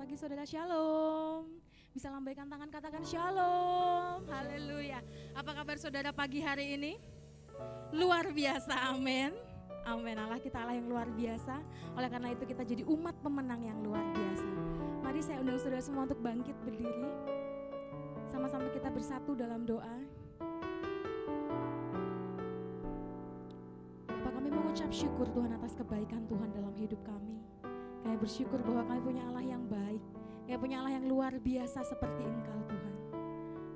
pagi saudara, shalom. Bisa lambaikan tangan, katakan shalom. Haleluya. Apa kabar saudara pagi hari ini? Luar biasa, amin. Amin. Allah kita Allah yang luar biasa. Oleh karena itu kita jadi umat pemenang yang luar biasa. Mari saya undang saudara semua untuk bangkit berdiri. Sama-sama kita bersatu dalam doa. Bapak, kami mengucap syukur Tuhan atas kebaikan Tuhan dalam hidup kami. Kami bersyukur bahwa kami punya Allah yang baik. Kami punya Allah yang luar biasa seperti Engkau Tuhan.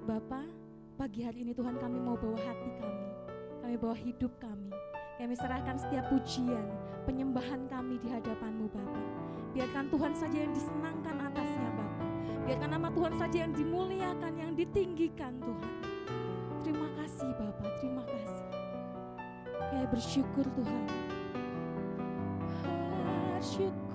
Bapa, pagi hari ini Tuhan kami mau bawa hati kami. Kami bawa hidup kami. Kami serahkan setiap pujian, penyembahan kami di hadapan-Mu Bapa. Biarkan Tuhan saja yang disenangkan atasnya Bapa. Biarkan nama Tuhan saja yang dimuliakan, yang ditinggikan Tuhan. Terima kasih Bapa, terima kasih. Kami bersyukur Tuhan. Bersyukur.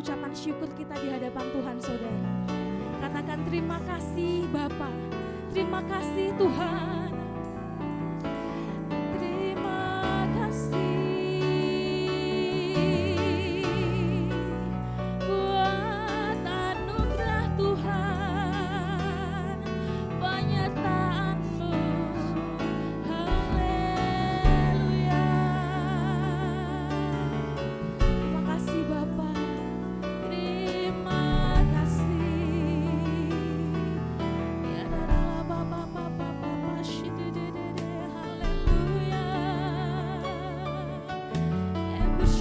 Ucapan syukur kita di hadapan Tuhan saudara. Katakan terima kasih Bapa, terima kasih Tuhan, terima kasih buat anugerah Tuhan, penyertaan-Mu. Haleluya. Terima kasih Bapa.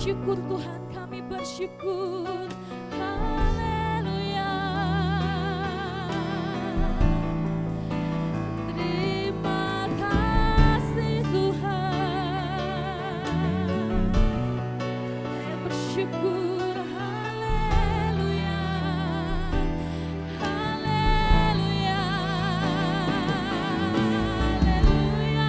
Syukur Tuhan, kami bersyukur. Haleluya. Terima kasih Tuhan. Kami bersyukur. Haleluya. Haleluya. Haleluya.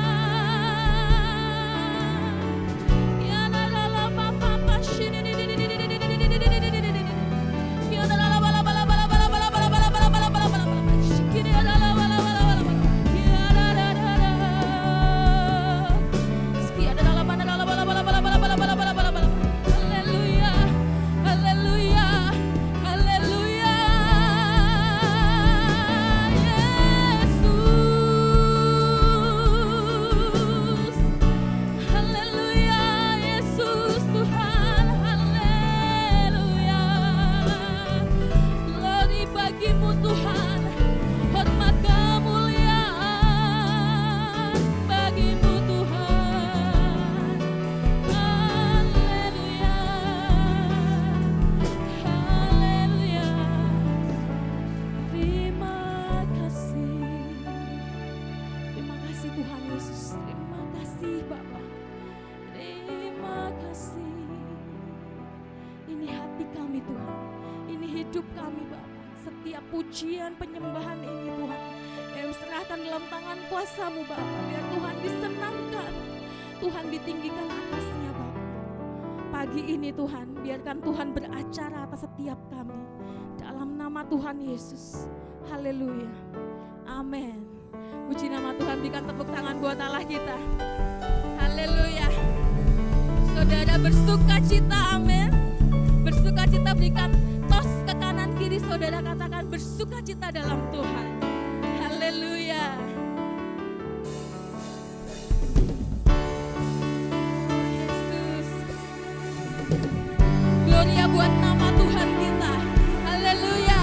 Ya pujian penyembahan ini Tuhan, kami serahkan dalam tangan kuasa-Mu Bapa. Biar Tuhan disenangkan, Tuhan ditinggikan atasnya Bapa. Pagi ini Tuhan, biarkan Tuhan beracara atas setiap kami dalam nama Tuhan Yesus. Haleluya, amin. Puji nama Tuhan, berikan tepuk tangan buat Allah kita. Haleluya. Saudara bersuka cita, amin. Bersuka cita, berikan tos ke kanan kiri saudara, katakan bersuka cita dalam Tuhan. Haleluya. Yesus. Gloria buat nama Tuhan kita. Haleluya.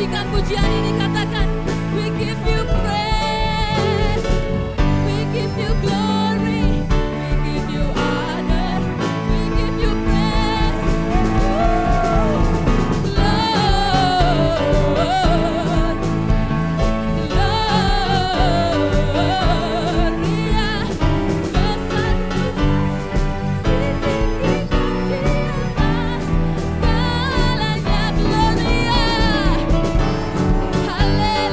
nyanyikan pujian ini, katakan, we give you praise, we give you glory, we give you honor, we give you praise, Lord, Gloria, bersatu ditinggikan di atas segalanya, Gloria, Haleluya.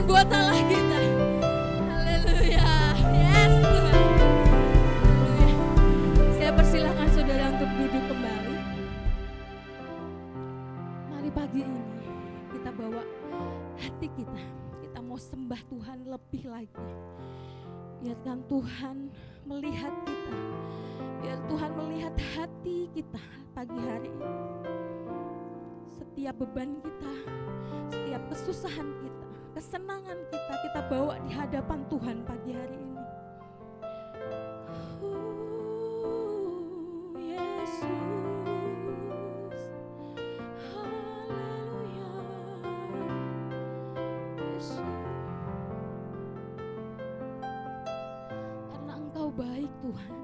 berbuat salah kita. Haleluya. Yes Tuhan. Haleluya. Saya persilakan saudara untuk duduk kembali. Mari pagi ini kita bawa hati kita. Kita mau sembah Tuhan lebih lagi. Biarkan Tuhan melihat kita. Biar Tuhan melihat hati kita pagi hari ini. Setiap beban kita, setiap kesusahan kita, kesenangan kita, kita bawa di hadapan Tuhan pagi hari ini. Yesus, haleluya, Yesus. Karena Engkau baik Tuhan,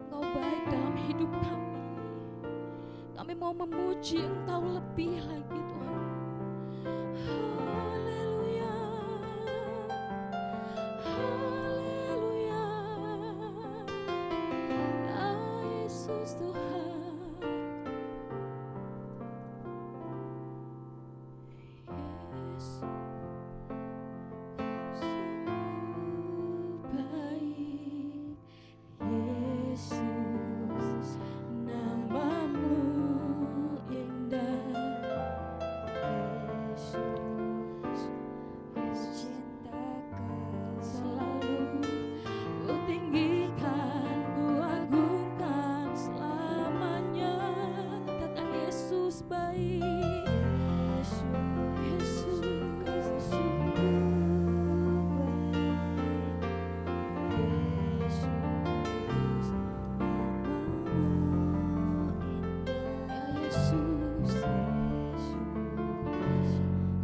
Engkau baik dalam hidup kami. Kami mau memuji Engkau lebih lagi Tuhan. Haleluya, haleluya, ya Yesus Tuhan. Yesus, sungguh baik. Yesus, namamu indah. Yesus, ku cinta Kau selalu. Ku tinggikan, ku agungkan selamanya. Katakan Yesus baik. Yesus, Kau sungguh baik. Yesus, ya Yesus,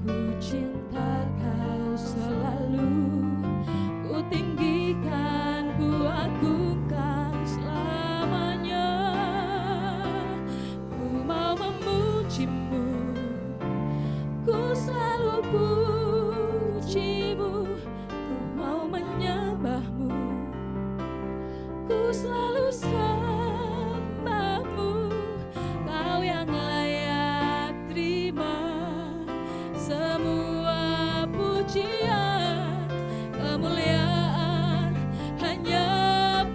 ku cinta Kau selalu. Ku tinggikan, ku agungkan selamanya. Ku mau memuji-Mu, ku selalu puji-Mu. Ku mau menyembah-Mu, ku selalu sembah-Mu. Kau yang layak terima semua pujian, kemuliaan hanya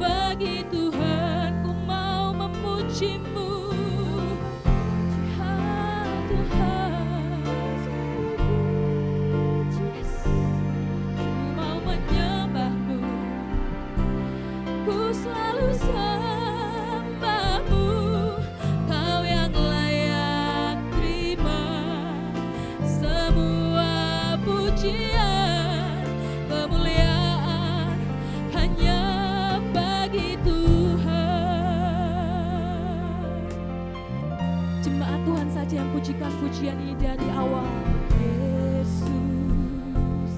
bagi Tuhan. Ku mau memuji-Mu, Tuhan, Tuhan. Ku mau menyembah-Mu, ku selalu sembah-Mu. Kau yang layak terima semua pujian, kemuliaan hanya bagi Tuhan. Jemaat Tuhan saja yang pujikan pujian ini dari awal. Yesus, Yesus,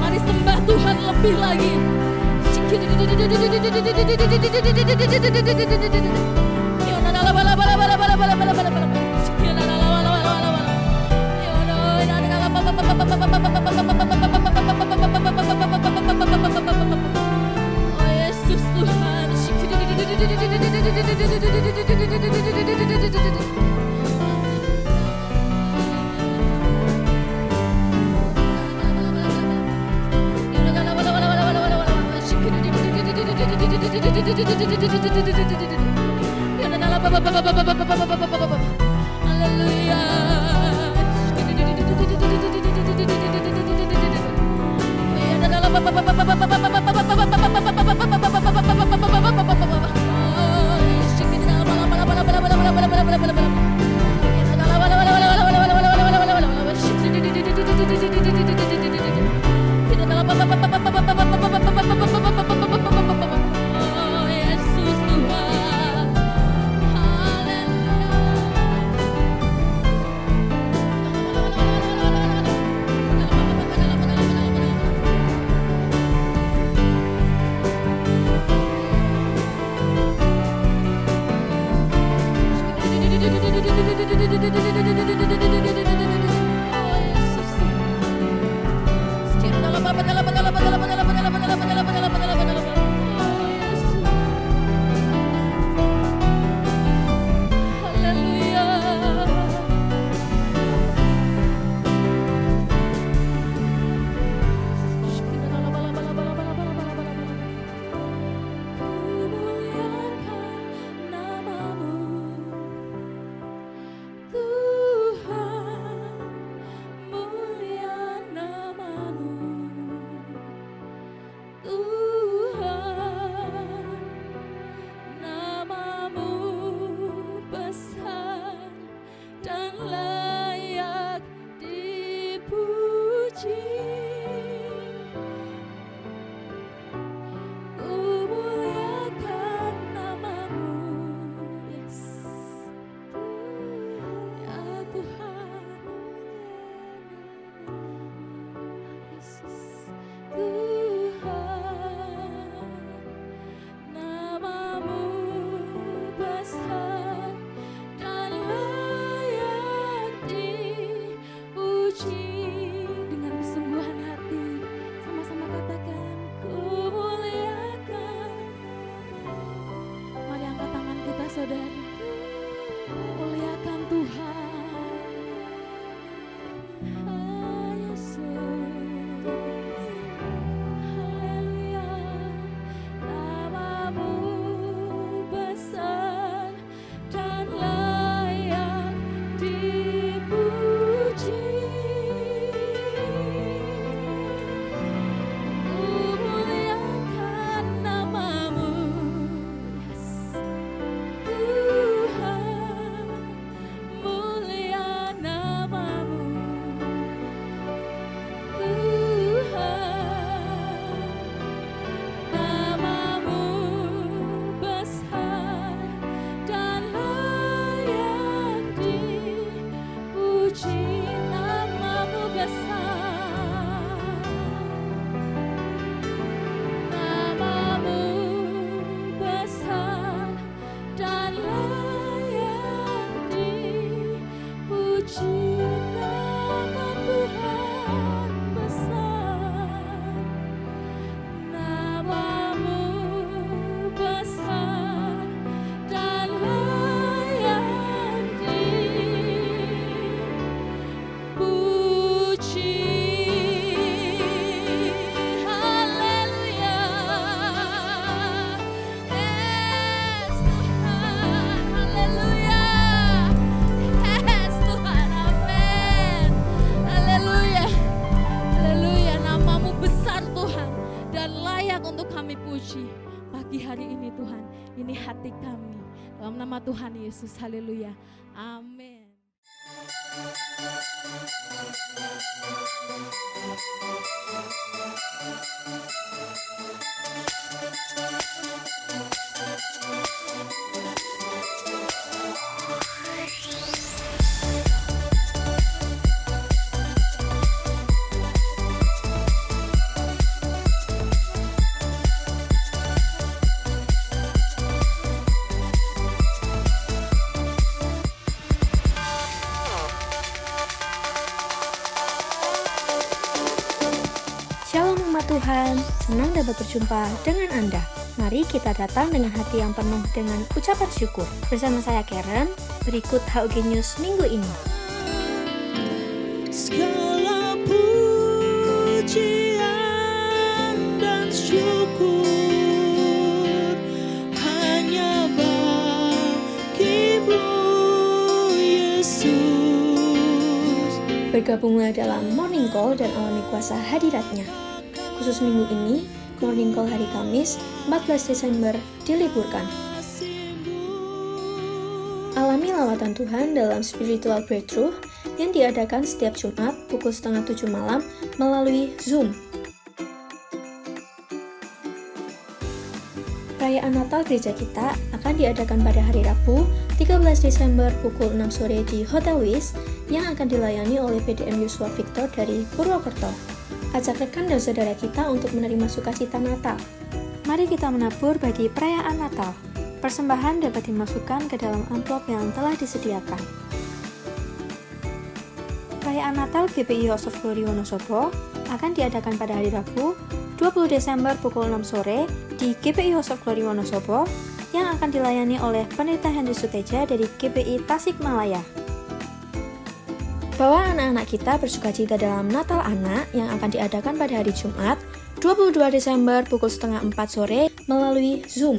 Mari sembah Tuhan lebih lagi. Oh Yesus Tuhan. Tuhan Yesus, haleluya, amin. Tuhan, senang dapat berjumpa dengan Anda. Mari kita datang dengan hati yang penuh dengan ucapan syukur. Bersama saya Karen, berikut HUG News minggu ini. Segala pujian dan syukur hanya bagimu, Yesus. Bergabunglah dalam Morning Call dan alami kuasa hadiratnya. Khusus minggu ini, Morning Call hari Kamis, 14 Desember diliburkan. Alami lawatan Tuhan dalam Spiritual Breakthrough yang diadakan setiap Jumat pukul 6:30 malam melalui Zoom. Perayaan Natal gereja kita akan diadakan pada hari Rabu, 13 Desember pukul 6 sore di Hotel Wis yang akan dilayani oleh PDM Yusua Victor dari Purwokerto. Ajak rekan dan saudara kita untuk menerima sukacita Natal. Mari kita menabur bagi perayaan Natal. Persembahan dapat dimasukkan ke dalam amplop yang telah disediakan. Perayaan Natal GPI House of Glory Wonosobo akan diadakan pada hari Rabu, 20 Desember pukul 6 sore di GPI House of Glory Wonosobo yang akan dilayani oleh Pendeta Henry Suteja dari GPI Tasikmalaya. Bawa anak-anak kita bersukacita dalam Natal Anak yang akan diadakan pada hari Jumat, 22 Desember pukul 3:30 sore melalui Zoom.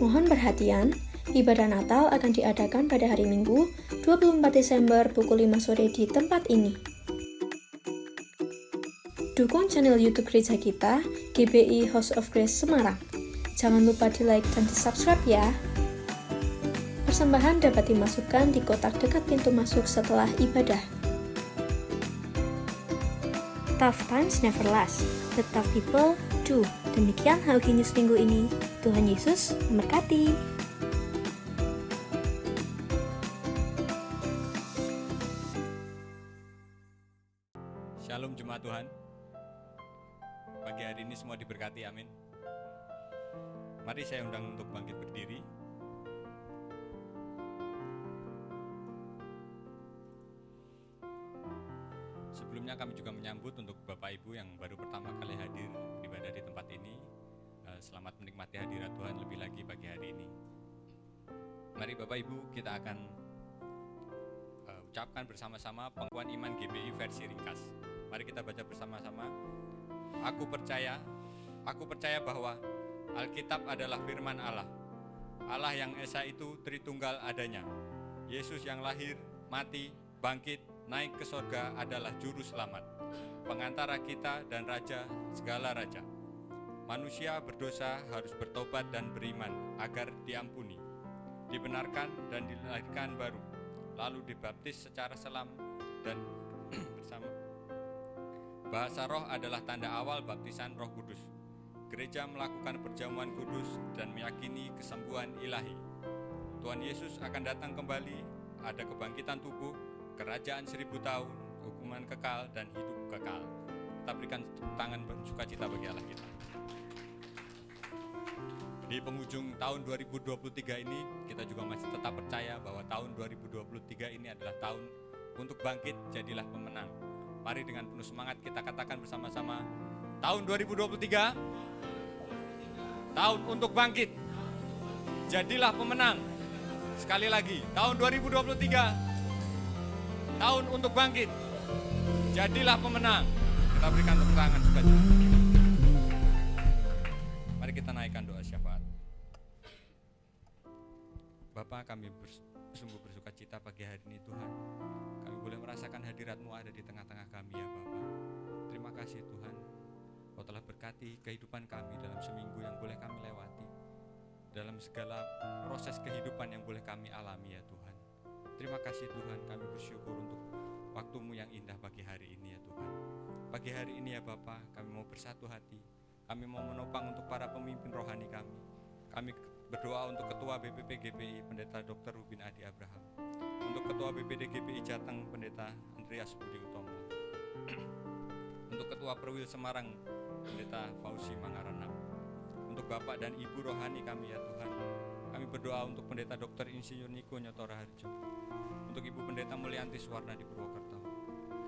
Mohon perhatian, ibadah Natal akan diadakan pada hari Minggu, 24 Desember pukul 5 sore di tempat ini. Dukung channel YouTube gereja kita, GBI House of Grace Semarang. Jangan lupa di-like dan di-subscribe ya. Persembahan dapat dimasukkan di kotak dekat pintu masuk setelah ibadah. Tough times never last, the tough people do. Demikian HUG News minggu ini. Tuhan Yesus memberkati. Shalom jemaat Tuhan. Pagi hari ini semua diberkati, amin. Mari saya undang untuk bangkit berdiri. Sebelumnya kami juga menyambut untuk Bapak Ibu yang baru pertama kali hadir beribadah di tempat ini. Selamat menikmati hadirat Tuhan lebih lagi pagi hari ini. Mari Bapak Ibu, kita akan ucapkan bersama-sama pengakuan iman GBI versi ringkas. Mari kita baca bersama-sama. Aku percaya bahwa Alkitab adalah firman Allah. Allah yang esa itu Tritunggal adanya. Yesus yang lahir, mati, bangkit, naik ke sorga adalah juru selamat, pengantara kita dan raja segala raja. Manusia berdosa harus bertobat dan beriman agar diampuni, dibenarkan dan dilahirkan baru, lalu dibaptis secara selam dan bersama. Bahasa roh adalah tanda awal baptisan Roh Kudus. Gereja melakukan perjamuan kudus dan meyakini kesembuhan ilahi. Tuhan Yesus akan datang kembali, ada kebangkitan tubuh, kerajaan 1000 tahun, hukuman kekal dan hidup kekal. Kita berikan tepuk tangan bersukacita bagi Allah kita. Di penghujung tahun 2023 ini, kita juga masih tetap percaya bahwa tahun 2023 ini adalah tahun untuk bangkit, jadilah pemenang. Mari dengan penuh semangat kita katakan bersama-sama, tahun 2023, tahun untuk bangkit, jadilah pemenang. Sekali lagi, tahun 2023, tahun untuk bangkit, jadilah pemenang. Kita berikan tepuk tangan sukacita. Mari kita naikkan doa syafaat. Bapa, kami sungguh bersukacita pagi hari ini Tuhan. Kami boleh merasakan hadirat-Mu ada di tengah-tengah kami ya Bapa. Terima kasih Tuhan, Kau telah berkati kehidupan kami dalam seminggu yang boleh kami lewati, dalam segala proses kehidupan yang boleh kami alami ya Tuhan. Terima kasih Tuhan, kami bersyukur untuk waktu-Mu yang indah pagi hari ini ya Tuhan. Pagi hari ini ya Bapa, kami mau bersatu hati, kami mau menopang untuk para pemimpin rohani kami. Kami berdoa untuk Ketua BPP GPI Pendeta Dr. Rubin Adi Abraham, untuk Ketua BPD GPI Jateng Pendeta Andreas Budi Utomo, untuk Ketua Perwil Semarang Pendeta Fauzi Mangaranap, untuk Bapak dan Ibu rohani kami ya Tuhan. Kami berdoa untuk Pendeta Dr. Insinyur Niko Nyotora Harjo, untuk Ibu Pendeta Mulyanti Suwarna di Purwokerto.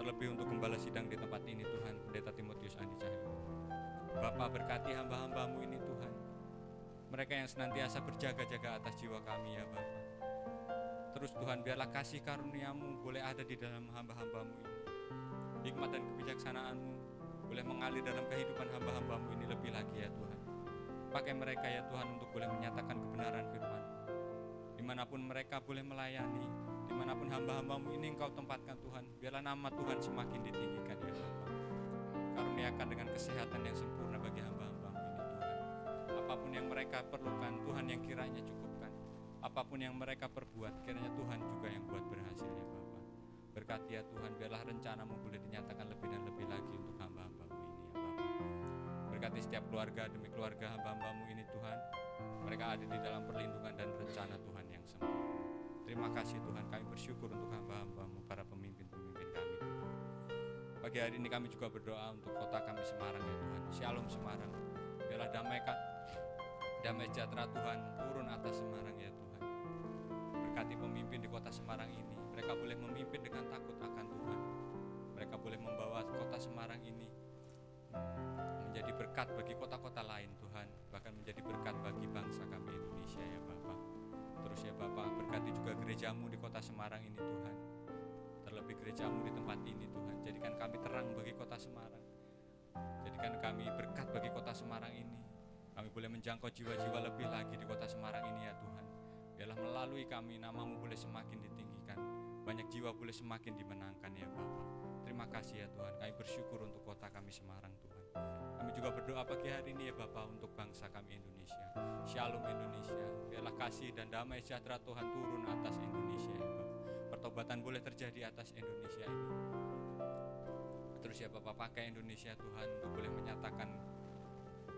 terlebih untuk gembala sidang di tempat ini Tuhan, Pendeta Timotius Andi Cahyo. Bapa, berkati hamba-hambamu ini Tuhan, mereka yang senantiasa berjaga-jaga atas jiwa kami ya Bapa. Terus Tuhan, biarlah kasih karunia-Mu boleh ada di dalam hamba-hambamu ini. Hikmat dan kebijaksanaan-Mu boleh mengalir dalam kehidupan hamba-hambamu ini lebih lagi ya Tuhan. Pakai mereka ya Tuhan untuk boleh menyatakan kebenaran firman. Dimanapun mereka boleh melayani, dimanapun hamba-hambamu ini Engkau tempatkan Tuhan, biarlah nama Tuhan semakin ditinggikan ya Bapa. Karuniakan dengan kesehatan yang sempurna bagi hamba-hambamu ini Tuhan. Apapun yang mereka perlukan, Tuhan yang kiranya cukupkan. Apapun yang mereka perbuat, kiranya Tuhan juga yang buat berhasil ya Bapa. Berkati ya Tuhan, biarlah rencana-Mu boleh dinyatakan lebih dan lebih lagi untuk hamba-hambamu ini ya Bapa. Berkati setiap keluarga demi keluarga hamba-hambamu ini Tuhan, mereka ada di dalam perlindungan dan rencana Tuhan yang sempurna. Terima kasih Tuhan, kami bersyukur untuk hamba-hambamu, para pemimpin-pemimpin kami Tuhan. Pagi hari ini kami juga berdoa untuk kota kami Semarang ya Tuhan. Shalom Semarang, biarlah damai sejahtera Tuhan turun atas Semarang ya Tuhan. Berkati pemimpin di kota Semarang ini, mereka boleh memimpin dengan takut akan Tuhan. Mereka boleh membawa kota Semarang ini menjadi berkat bagi kota-kota lain Tuhan, bahkan menjadi berkat bagi bangsa kami Indonesia ya Bapa. Terus ya Bapa, berkati juga gereja-Mu di kota Semarang ini Tuhan. Terlebih gereja-Mu di tempat ini Tuhan, jadikan kami terang bagi kota Semarang. Jadikan kami berkat bagi kota Semarang ini. Kami boleh menjangkau jiwa-jiwa lebih lagi di kota Semarang ini ya Tuhan. Biarlah melalui kami nama-Mu boleh semakin ditinggikan, banyak jiwa boleh semakin dimenangkan ya Bapa. Terima kasih ya Tuhan, kami bersyukur untuk kota kami Semarang Tuhan. Kami juga berdoa pagi hari ini ya Bapa untuk bangsa kami Indonesia. Shalom Indonesia, biarlah kasih dan damai sejahtera Tuhan turun atas Indonesia ya Bapa. Pertobatan boleh terjadi atas Indonesia ini. Terus ya Bapa, pakai Indonesia Tuhan untuk boleh menyatakan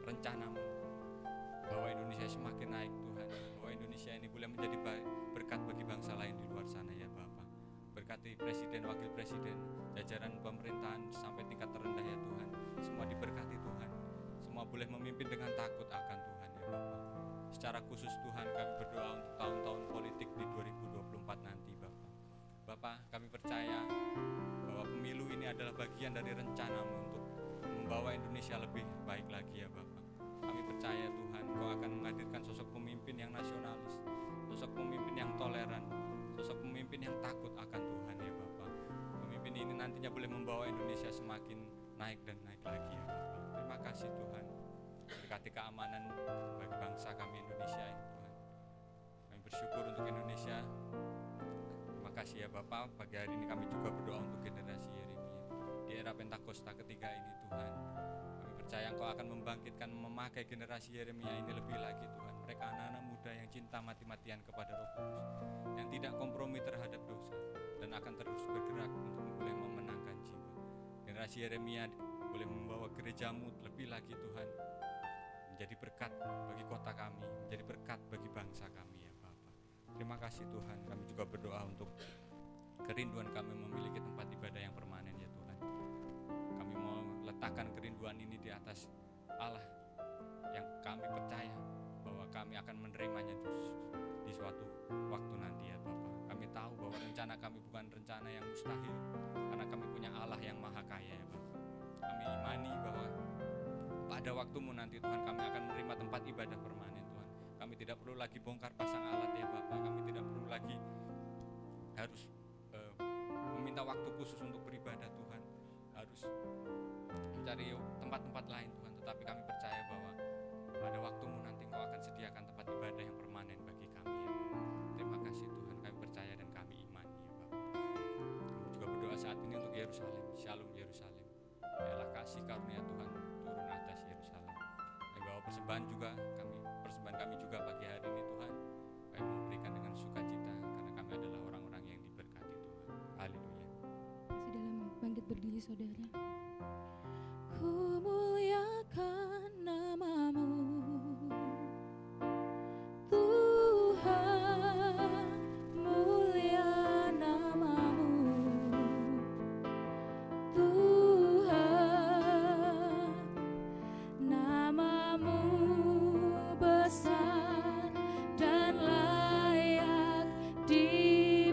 rencana-Mu, bahwa Indonesia semakin naik Tuhan, bahwa Indonesia ini boleh menjadi berkat bagi bangsa lain di luar sana ya Bapa. Berkati Presiden, Wakil Presiden, jajaran pemerintahan sampai tingkat terendah ya Tuhan. Semua diberkati Tuhan, semua boleh memimpin dengan takut akan Tuhan ya Bapa. Secara khusus Tuhan, kami berdoa untuk tahun-tahun politik di 2024 nanti Bapa. Bapa, kami percaya bahwa pemilu ini adalah bagian dari rencana-Mu untuk membawa Indonesia lebih baik lagi ya Bapa. Kami percaya Tuhan, Kau akan menghadirkan sosok pemimpin yang nasionalis, sosok pemimpin yang toleran, sosok pemimpin yang takut akan Tuhan ya Bapa. Pemimpin ini nantinya boleh membawa Indonesia semakin naik dan naik lagi ya Bapa. Terima kasih Tuhan, berkati keamanan bagi bangsa kami Indonesia ya Tuhan. Kami bersyukur untuk Indonesia. Terima kasih ya Bapa. Pagi hari ini kami juga berdoa untuk generasi Yeremia di era Pentakosta ketiga ini Tuhan. Percaya Engkau akan membangkitkan, memakai generasi Yeremia ini lebih lagi Tuhan. Mereka anak-anak muda yang cinta mati-matian kepada Roh Kudus, yang tidak kompromi terhadap dosa, dan akan terus bergerak untuk boleh memenangkan jiwa. Generasi Yeremia boleh membawa gereja-Mu lebih lagi Tuhan, menjadi berkat bagi kota kami, menjadi berkat bagi bangsa kami ya Bapa. Terima kasih Tuhan. Kami juga berdoa untuk kerinduan kami memiliki tempat ibadah yang permanen ya Tuhan. Kami mau letakkan kerinduan ini di atas Allah yang kami percaya bahwa kami akan menerimanya di suatu waktu nanti ya Bapa. Kami tahu bahwa rencana kami bukan rencana yang mustahil, karena kami punya Allah yang maha kaya ya Bapa. Kami imani bahwa pada waktu-Mu nanti Tuhan, kami akan menerima tempat ibadah permanen Tuhan. Kami tidak perlu lagi bongkar pasang alat ya Bapa. Kami tidak perlu lagi harus meminta waktu khusus untuk beribadah Tuhan, harus mencari tempat-tempat lain Tuhan. Tetapi kami percaya bahwa pada waktu-Mu nanti Engkau akan sediakan tempat ibadah yang permanen bagi kami ya Bapa. Terima kasih Tuhan, kami percaya dan kami imani ya Bapa. Kami juga berdoa saat ini untuk Yerusalem. Shalom Yerusalem, biarlah kasih karunia Tuhan turun atas Yerusalem. Kami bawa persembahan kami juga pagi hari ini Tuhan. Kami memberikan dengan sukacita karena kami adalah orang-orang yang diberkati Tuhan. Haleluya. Masih dalam bangkit berdiri saudara. Ku muliakan nama-Mu Tuhan, mulia nama-Mu Tuhan, nama-Mu besar dan layak dipuji.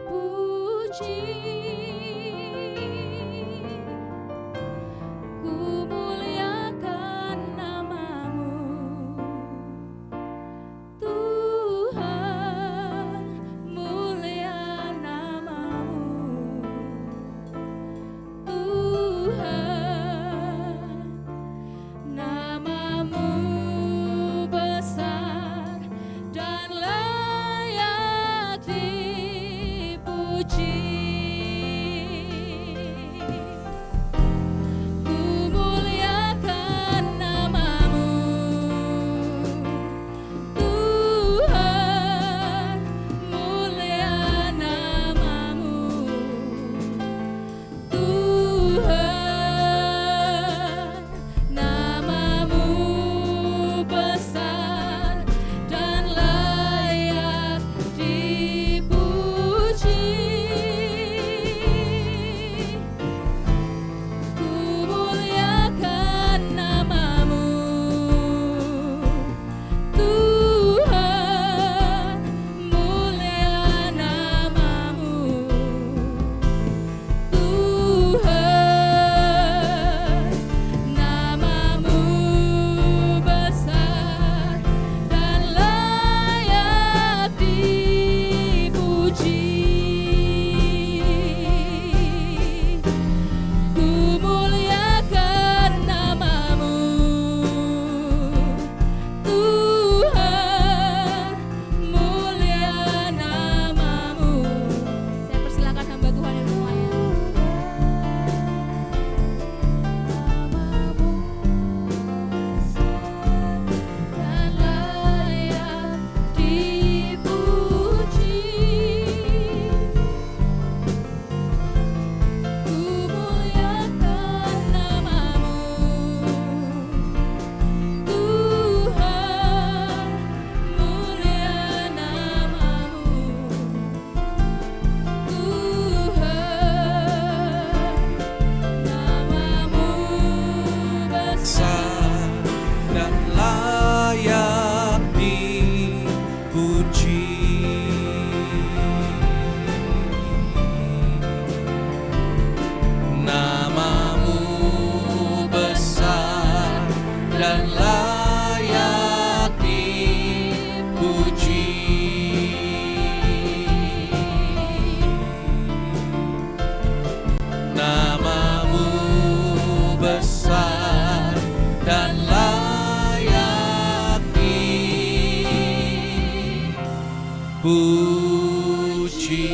puji.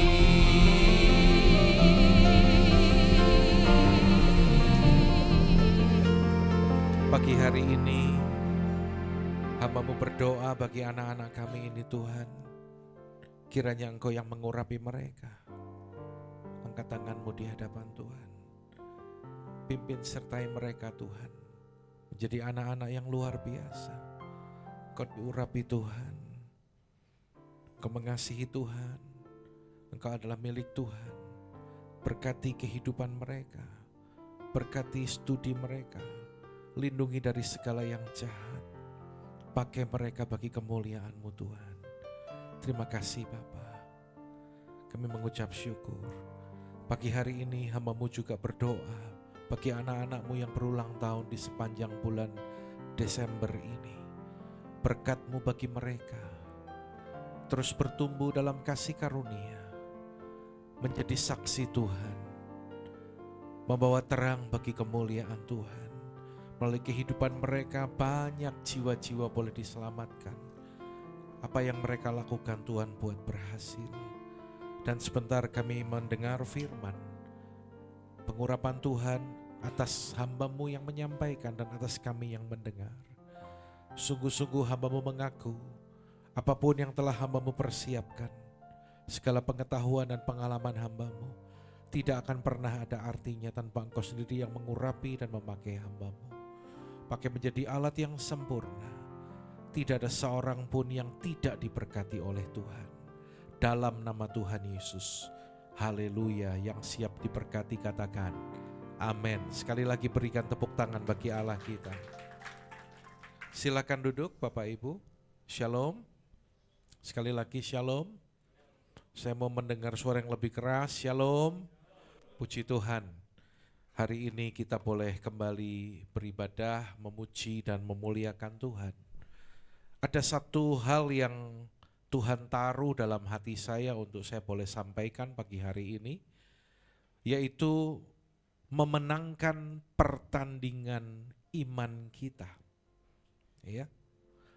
Pagi hari ini hamba-Mu berdoa bagi anak-anak kami ini Tuhan. Kiranya Engkau yang mengurapi mereka. Angkat tangan-Mu di hadapan Tuhan. Pimpin sertai mereka Tuhan. Menjadi anak-anak yang luar biasa. Engkau diurapi Tuhan. Engkau mengasihi Tuhan. Engkau adalah milik Tuhan. Berkati kehidupan mereka. Berkati studi mereka. Lindungi dari segala yang jahat. Pakai mereka bagi kemuliaan-Mu Tuhan. Terima kasih Bapa. Kami mengucap syukur. Pagi hari ini hamba-Mu juga berdoa bagi anak-anak-Mu yang berulang tahun di sepanjang bulan Desember ini. Berkat-Mu bagi mereka. Terus bertumbuh dalam kasih karunia. Menjadi saksi Tuhan. Membawa terang bagi kemuliaan Tuhan. Melalui kehidupan mereka banyak jiwa-jiwa boleh diselamatkan. Apa yang mereka lakukan Tuhan buat berhasil. Dan sebentar kami mendengar firman. Pengurapan Tuhan atas hamba-Mu yang menyampaikan dan atas kami yang mendengar. Sungguh-sungguh hamba-Mu mengaku apapun yang telah hamba-Mu persiapkan, segala pengetahuan dan pengalaman hamba-Mu tidak akan pernah ada artinya tanpa Engkau sendiri yang mengurapi dan memakai hamba-Mu. Pakai menjadi alat yang sempurna. Tidak ada seorang pun yang tidak diberkati oleh Tuhan. Dalam nama Tuhan Yesus. Haleluya, yang siap diberkati katakan amin. Sekali lagi berikan tepuk tangan bagi Allah kita. Silakan duduk Bapak Ibu. Shalom. Sekali lagi shalom. Saya mau mendengar suara yang lebih keras. Shalom. Puji Tuhan. Hari ini kita boleh kembali beribadah, memuji dan memuliakan Tuhan. Ada satu hal yang Tuhan taruh dalam hati saya untuk saya boleh sampaikan pagi hari ini, yaitu memenangkan pertandingan iman kita. Ya.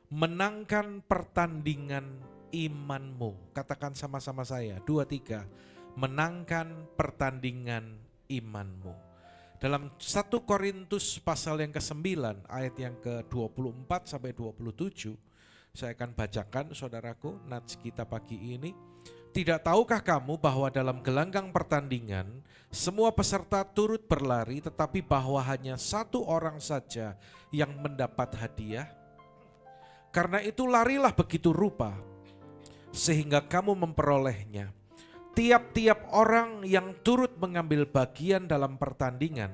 Menangkan pertandingan imanmu. Katakan sama-sama saya, 2, 3. menangkan pertandingan imanmu. Dalam 1 Korintus pasal yang ke-9 ayat yang ke-24 sampai 27, saya akan bacakan saudaraku nats kita pagi ini. Tidak tahukah kamu bahwa dalam gelanggang pertandingan semua peserta turut berlari, tetapi bahwa hanya satu orang saja yang mendapat hadiah? Karena itu larilah begitu rupa sehingga kamu memperolehnya. Tiap-tiap orang yang turut mengambil bagian dalam pertandingan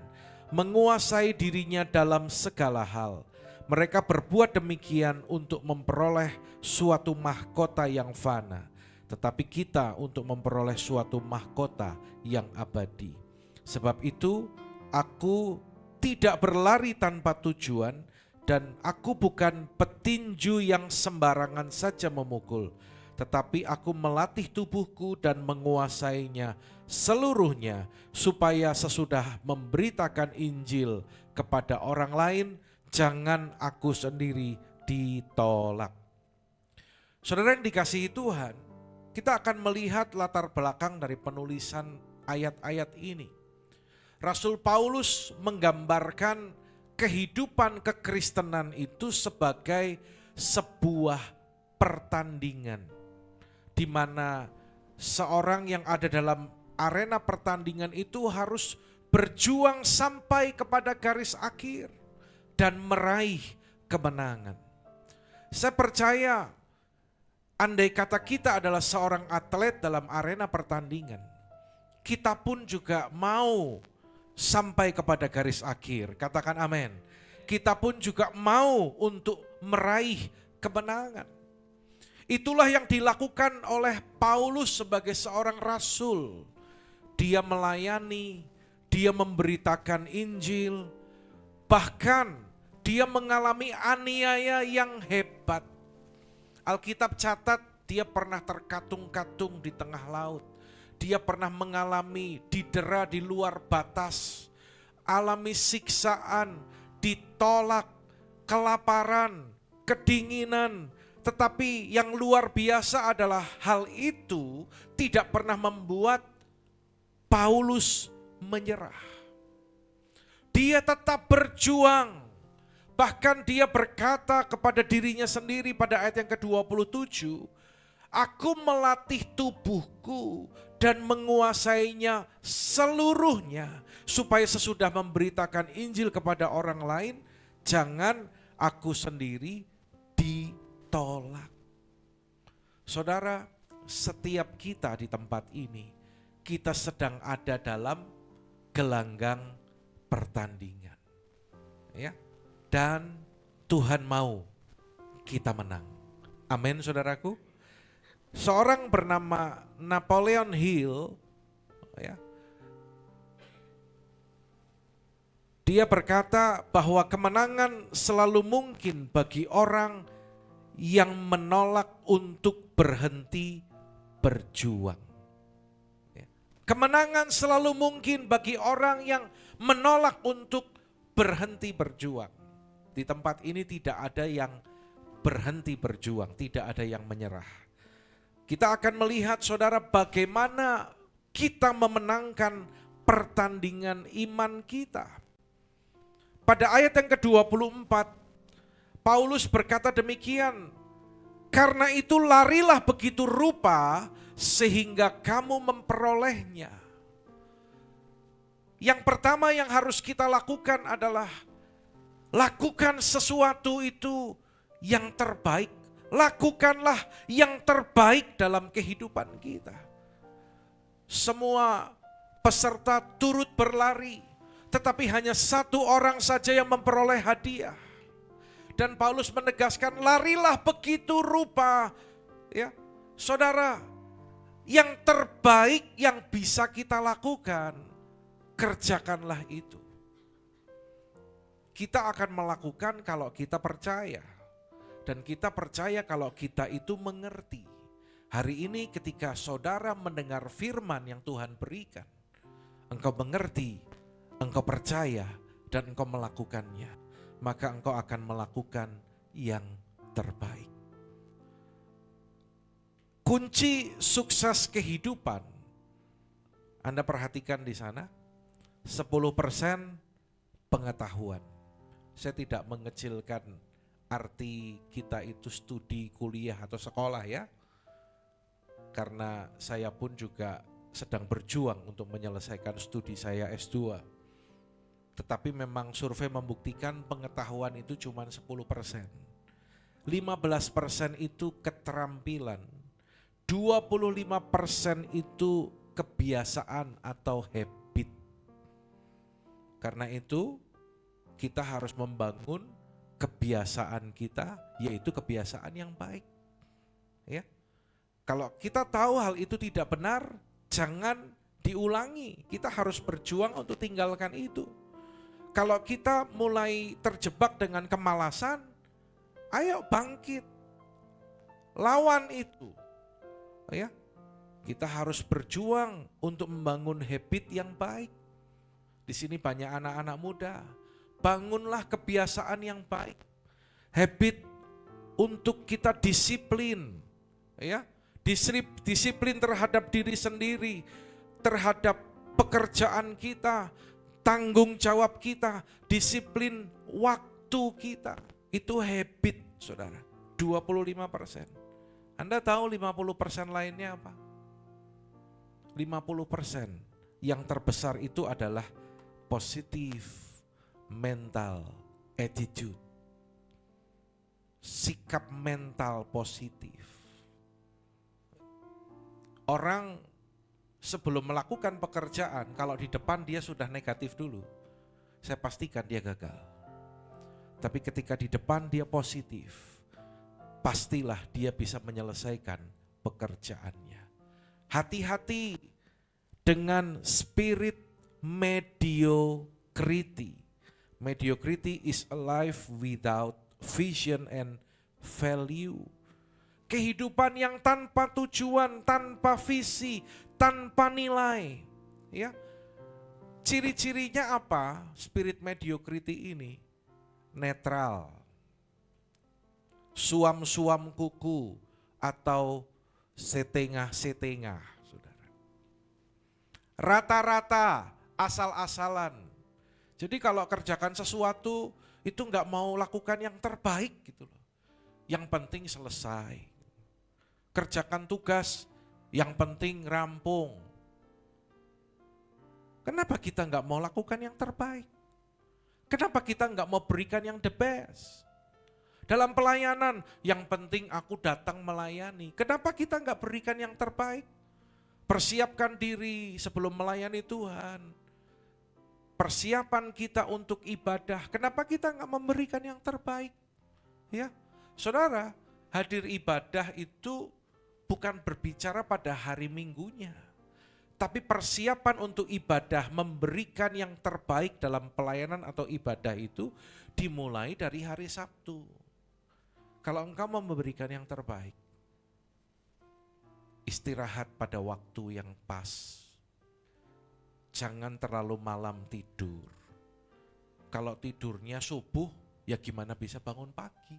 menguasai dirinya dalam segala hal. Mereka berbuat demikian untuk memperoleh suatu mahkota yang fana, tetapi kita untuk memperoleh suatu mahkota yang abadi. Sebab itu aku tidak berlari tanpa tujuan, dan aku bukan petinju yang sembarangan saja memukul, tetapi aku melatih tubuhku dan menguasainya seluruhnya, supaya sesudah memberitakan Injil kepada orang lain, jangan aku sendiri ditolak. Saudara yang dikasihi Tuhan, kita akan melihat latar belakang dari penulisan ayat-ayat ini. Rasul Paulus menggambarkan kehidupan kekristenan itu sebagai sebuah pertandingan, di mana seorang yang ada dalam arena pertandingan itu harus berjuang sampai kepada garis akhir dan meraih kemenangan. Saya percaya andai kata kita adalah seorang atlet dalam arena pertandingan, kita pun juga mau sampai kepada garis akhir. Katakan amin. Kita pun juga mau untuk meraih kemenangan. Itulah yang dilakukan oleh Paulus sebagai seorang rasul. Dia melayani, dia memberitakan Injil, bahkan dia mengalami aniaya yang hebat. Alkitab catat dia pernah terkatung-katung di tengah laut. Dia pernah mengalami didera di luar batas, alami siksaan, ditolak, kelaparan, kedinginan. Tetapi yang luar biasa adalah hal itu tidak pernah membuat Paulus menyerah. Dia tetap berjuang. Bahkan dia berkata kepada dirinya sendiri pada ayat yang ke-27, aku melatih tubuhku dan menguasainya seluruhnya, supaya sesudah memberitakan Injil kepada orang lain, jangan aku sendiri ditolak. Saudara, setiap kita di tempat ini, kita sedang ada dalam gelanggang pertandingan. Ya. Dan Tuhan mau kita menang. Amin, saudaraku. Seorang bernama Napoleon Hill, ya, dia berkata bahwa kemenangan selalu mungkin bagi orang yang menolak untuk berhenti berjuang. Kemenangan selalu mungkin bagi orang yang menolak untuk berhenti berjuang. Di tempat ini tidak ada yang berhenti berjuang, tidak ada yang menyerah. Kita akan melihat saudara bagaimana kita memenangkan pertandingan iman kita. Pada ayat yang ke-24, Paulus berkata demikian, karena itu larilah begitu rupa sehingga kamu memperolehnya. Yang pertama yang harus kita lakukan adalah lakukan sesuatu itu yang terbaik. Lakukanlah yang terbaik dalam kehidupan kita. Semua peserta turut berlari, tetapi hanya satu orang saja yang memperoleh hadiah. Dan Paulus menegaskan, larilah begitu rupa. Ya, saudara, yang terbaik yang bisa kita lakukan, kerjakanlah itu. Kita akan melakukan kalau kita percaya. Dan kita percaya kalau kita itu mengerti. Hari ini ketika saudara mendengar firman yang Tuhan berikan, engkau mengerti, engkau percaya, dan engkau melakukannya, maka engkau akan melakukan yang terbaik. Kunci sukses kehidupan Anda perhatikan di sana, 10% pengetahuan. Saya tidak mengecilkan arti kita itu studi, kuliah atau sekolah ya. Karena saya pun juga sedang berjuang untuk menyelesaikan studi saya S2. Tetapi memang survei membuktikan pengetahuan itu cuma 10%. 15% itu keterampilan. 25% itu kebiasaan atau habit. Karena itu kita harus membangun kebiasaan kita, yaitu kebiasaan yang baik. Ya. Kalau kita tahu hal itu tidak benar, jangan diulangi. Kita harus berjuang untuk tinggalkan itu. Kalau kita mulai terjebak dengan kemalasan, ayo bangkit. Lawan itu. Ya. Kita harus berjuang untuk membangun habit yang baik. Di sini banyak anak-anak muda. Bangunlah kebiasaan yang baik. Habit untuk kita disiplin. Ya. Disiplin terhadap diri sendiri, terhadap pekerjaan kita, tanggung jawab kita, disiplin waktu kita. Itu habit, saudara. 25%. Anda tahu 50% lainnya apa? 50% yang terbesar itu adalah positive mental attitude. Sikap mental positif. Orang sebelum melakukan pekerjaan, kalau di depan dia sudah negatif dulu, saya pastikan dia gagal. Tapi ketika di depan dia positif, pastilah dia bisa menyelesaikan pekerjaannya. Hati-hati dengan spirit mediocrity. Mediocrity is a life without vision and value. Kehidupan yang tanpa tujuan, tanpa visi, tanpa nilai. Ya. Ciri-cirinya apa? Spirit mediocrity ini netral. Suam-suam kuku atau setengah-setengah, saudara. Rata-rata, asal-asalan. Jadi kalau kerjakan sesuatu itu nggak mau lakukan yang terbaik gitu loh. Yang penting selesai. Kerjakan tugas, yang penting rampung. Kenapa kita nggak mau lakukan yang terbaik? Kenapa kita nggak mau berikan yang the best? Dalam pelayanan, yang penting aku datang melayani. Kenapa kita nggak berikan yang terbaik? Persiapkan diri sebelum melayani Tuhan. Persiapan kita untuk ibadah. Kenapa kita nggak memberikan yang terbaik? Ya, saudara, hadir ibadah itu bukan berbicara pada hari minggunya. Tapi persiapan untuk ibadah, memberikan yang terbaik dalam pelayanan atau ibadah itu dimulai dari hari Sabtu. Kalau engkau mau memberikan yang terbaik, istirahat pada waktu yang pas. Jangan terlalu malam tidur. Kalau tidurnya subuh, ya gimana bisa bangun pagi?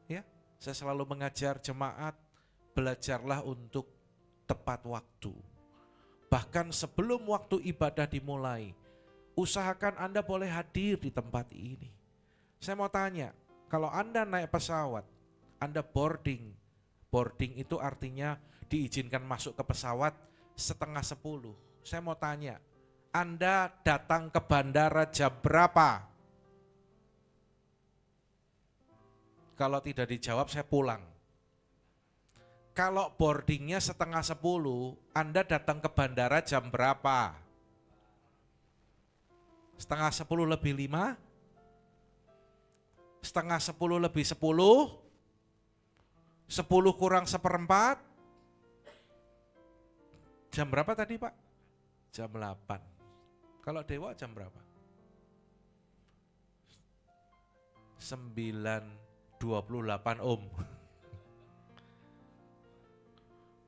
Ya, saya selalu mengajar jemaat, belajarlah untuk tepat waktu. Bahkan sebelum waktu ibadah dimulai, usahakan Anda boleh hadir di tempat ini. Saya mau tanya, kalau Anda naik pesawat, Anda boarding. Boarding itu artinya diizinkan masuk ke pesawat 9:30. Saya mau tanya, Anda datang ke bandara jam berapa? Kalau tidak dijawab, saya pulang. Kalau boardingnya 9:30, Anda datang ke bandara jam berapa? 9:30 lebih 5? 9:30 lebih 10? 10 kurang 1/4? Jam berapa tadi Pak? Jam 8. Kalau Dewa jam berapa? 9:28 Om.